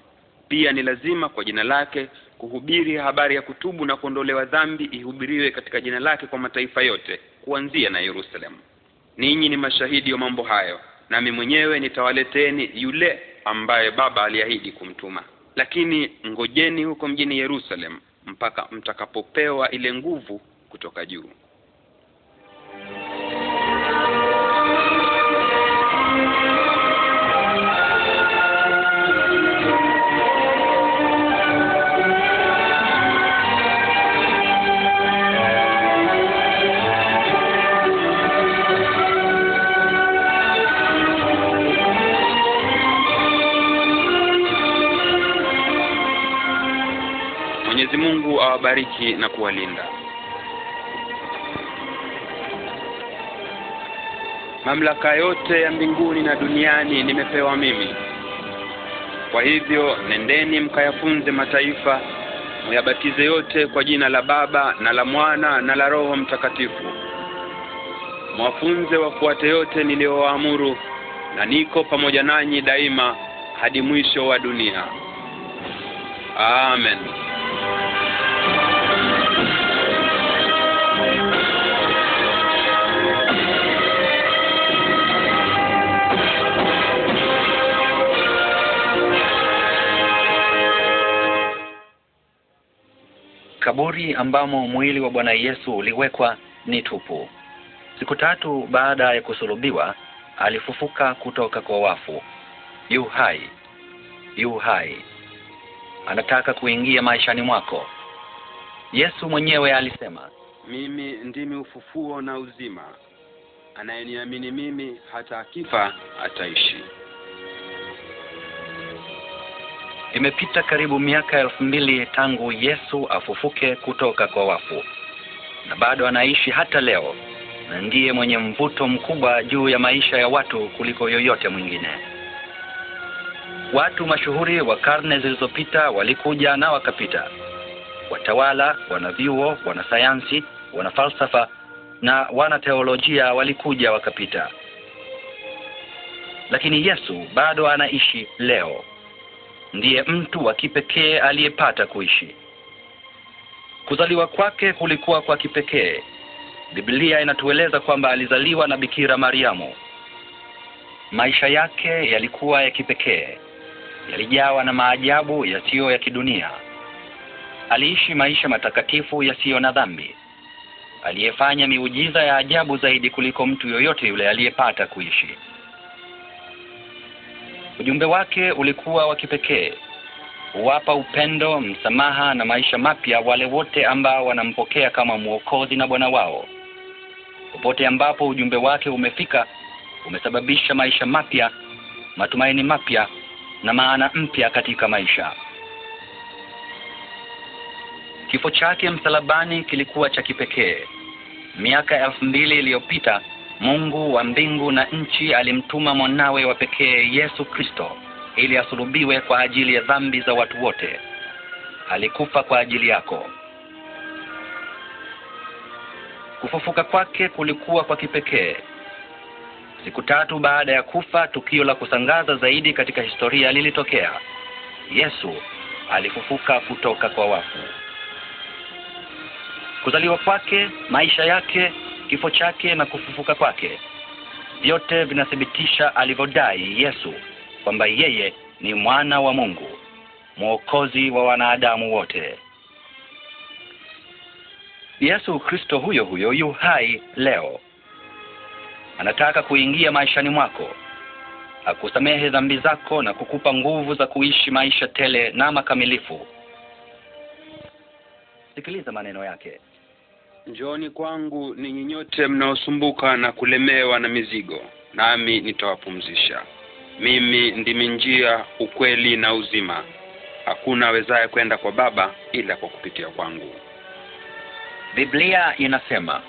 Pia ni lazima kwa jina lake kuhubiri habari ya kutubu na kuondolewa dhambi ihubiriwe katika jina lake kwa mataifa yote, kuanzia na Yerusalemu. Ninyi ni mashahidi wa mambo hayo, nami mwenyewe nitawaleteni yule ambaye Baba aliahidi kumtuma. Lakini ngojeni huko mjini Yerusalemu mpaka mtakapopewa ile nguvu kutoka juu. Mwenyezi Mungu awabariki na kuwalinda. Mamlaka yote ya mbinguni na duniani nimepewa mimi. Kwa hivyo nendeni mkayafunze mataifa, muyabatize yote kwa jina la Baba na la Mwana na la Roho Mtakatifu. Mwafunze wafuate yote niliyowaamuru, na niko pamoja nanyi daima hadi mwisho wa dunia. Amen. Kaburi ambamo mwili wa Bwana Yesu uliwekwa ni tupu. Siku 3 baada ya kusulubiwa, alifufuka kutoka kwa wafu. Yu hai. Yu hai. Anataka kuingia maishani mwako. Yesu mwenyewe alisema, mimi ndimi ufufuo na uzima. Anayeniamini mimi hata akifa ataishi. Imepita karibu miaka 2000 tangu Yesu afufuke kutoka kwa wafu, na bado anaishi hata leo, na ndiye mwenye mvuto mkubwa juu ya maisha ya watu kuliko yoyote mwingine. Watu mashuhuri wa karne zilizopita walikuja na wakapita. Watawala, wanavyuo, wanasayansi, wanafalsafa na wanateolojia walikuja wakapita. Lakini Yesu bado anaishi leo. Ndiye mtu wa kipekee aliyepata kuishi. Kuzaliwa kwake kulikuwa kwa kipekee. Biblia inatueleza kwamba alizaliwa na Bikira Mariamu. Maisha yake yalikuwa ya kipekee, yalijawa na maajabu yasiyo ya kidunia. Aliishi maisha matakatifu yasiyo na dhambi. aliyefanya miujiza ya ajabu zaidi kuliko mtu yoyote yule aliyepata kuishi. Ujumbe wake ulikuwa wa kipekee, huwapa upendo, msamaha na maisha mapya wale wote ambao wanampokea kama Mwokozi na Bwana wao. Popote ambapo ujumbe wake umefika, umesababisha maisha mapya, matumaini mapya na maana mpya katika maisha. Kifo chake msalabani kilikuwa cha kipekee. Miaka 2000 iliyopita, Mungu wa mbingu na nchi alimtuma mwanawe wa pekee Yesu Kristo ili asulubiwe kwa ajili ya dhambi za watu wote. Alikufa kwa ajili yako. Kufufuka kwake kulikuwa kwa kipekee. Siku 3 baada ya kufa, tukio la kusangaza zaidi katika historia lilitokea. Yesu alifufuka kutoka kwa wafu. Kuzaliwa kwake, maisha yake, kifo chake na kufufuka kwake, vyote vinathibitisha alivyodai Yesu kwamba yeye ni mwana wa Mungu, Mwokozi wa wanadamu wote. Yesu Kristo huyo huyo yu hai leo. Anataka kuingia maishani mwako, akusamehe dhambi zako na kukupa nguvu za kuishi maisha tele na makamilifu. Sikiliza maneno yake. Njooni kwangu ninyi nyote mnaosumbuka na kulemewa na mizigo, nami nitawapumzisha. Mimi ndimi njia, ukweli na uzima. Hakuna awezaye kwenda kwa Baba ila kwa kupitia kwangu. Biblia inasema,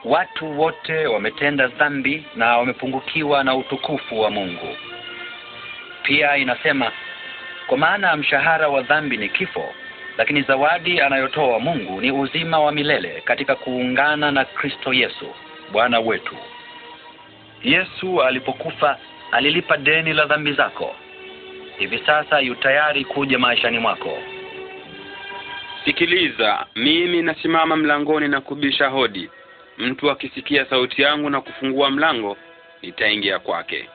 watu wote wametenda dhambi na wamepungukiwa na utukufu wa Mungu. Pia inasema, kwa maana mshahara wa dhambi ni kifo, lakini zawadi anayotoa Mungu ni uzima wa milele katika kuungana na Kristo Yesu, Bwana wetu. Yesu alipokufa, alilipa deni la dhambi zako. Hivi sasa yu tayari kuja maishani mwako. Sikiliza, mimi nasimama mlangoni na kubisha hodi. Mtu akisikia sauti yangu na kufungua mlango, nitaingia kwake.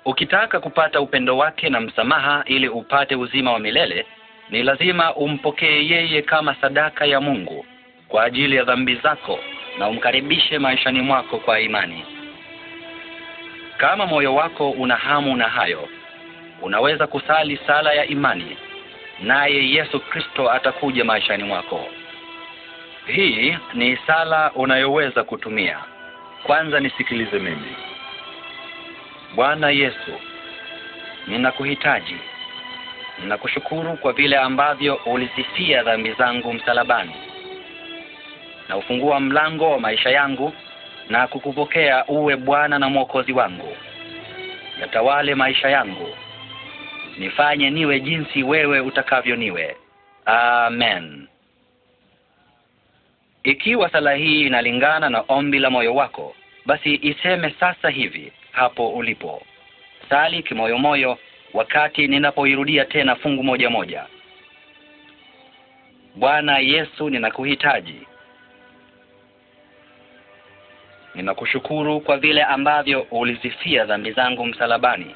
Ukitaka kupata upendo wake na msamaha ili upate uzima wa milele, ni lazima umpokee yeye kama sadaka ya Mungu kwa ajili ya dhambi zako na umkaribishe maishani mwako kwa imani. Kama moyo wako una hamu na hayo, unaweza kusali sala ya imani, naye Yesu Kristo atakuja maishani mwako. Hii ni sala unayoweza kutumia. Kwanza nisikilize mimi. Bwana Yesu, ninakuhitaji. Ninakushukuru kwa vile ambavyo ulizifia dhambi zangu msalabani. Na ufungua mlango wa maisha yangu na kukupokea uwe Bwana na Mwokozi wangu. Yatawale maisha yangu. Nifanye niwe jinsi wewe utakavyo niwe. Amen. Ikiwa sala hii inalingana na ombi la moyo wako, basi iseme sasa hivi hapo ulipo. Sali kimoyomoyo wakati ninapoirudia tena fungu moja moja. Bwana Yesu, ninakuhitaji. Ninakushukuru kwa vile ambavyo ulizifia dhambi zangu msalabani.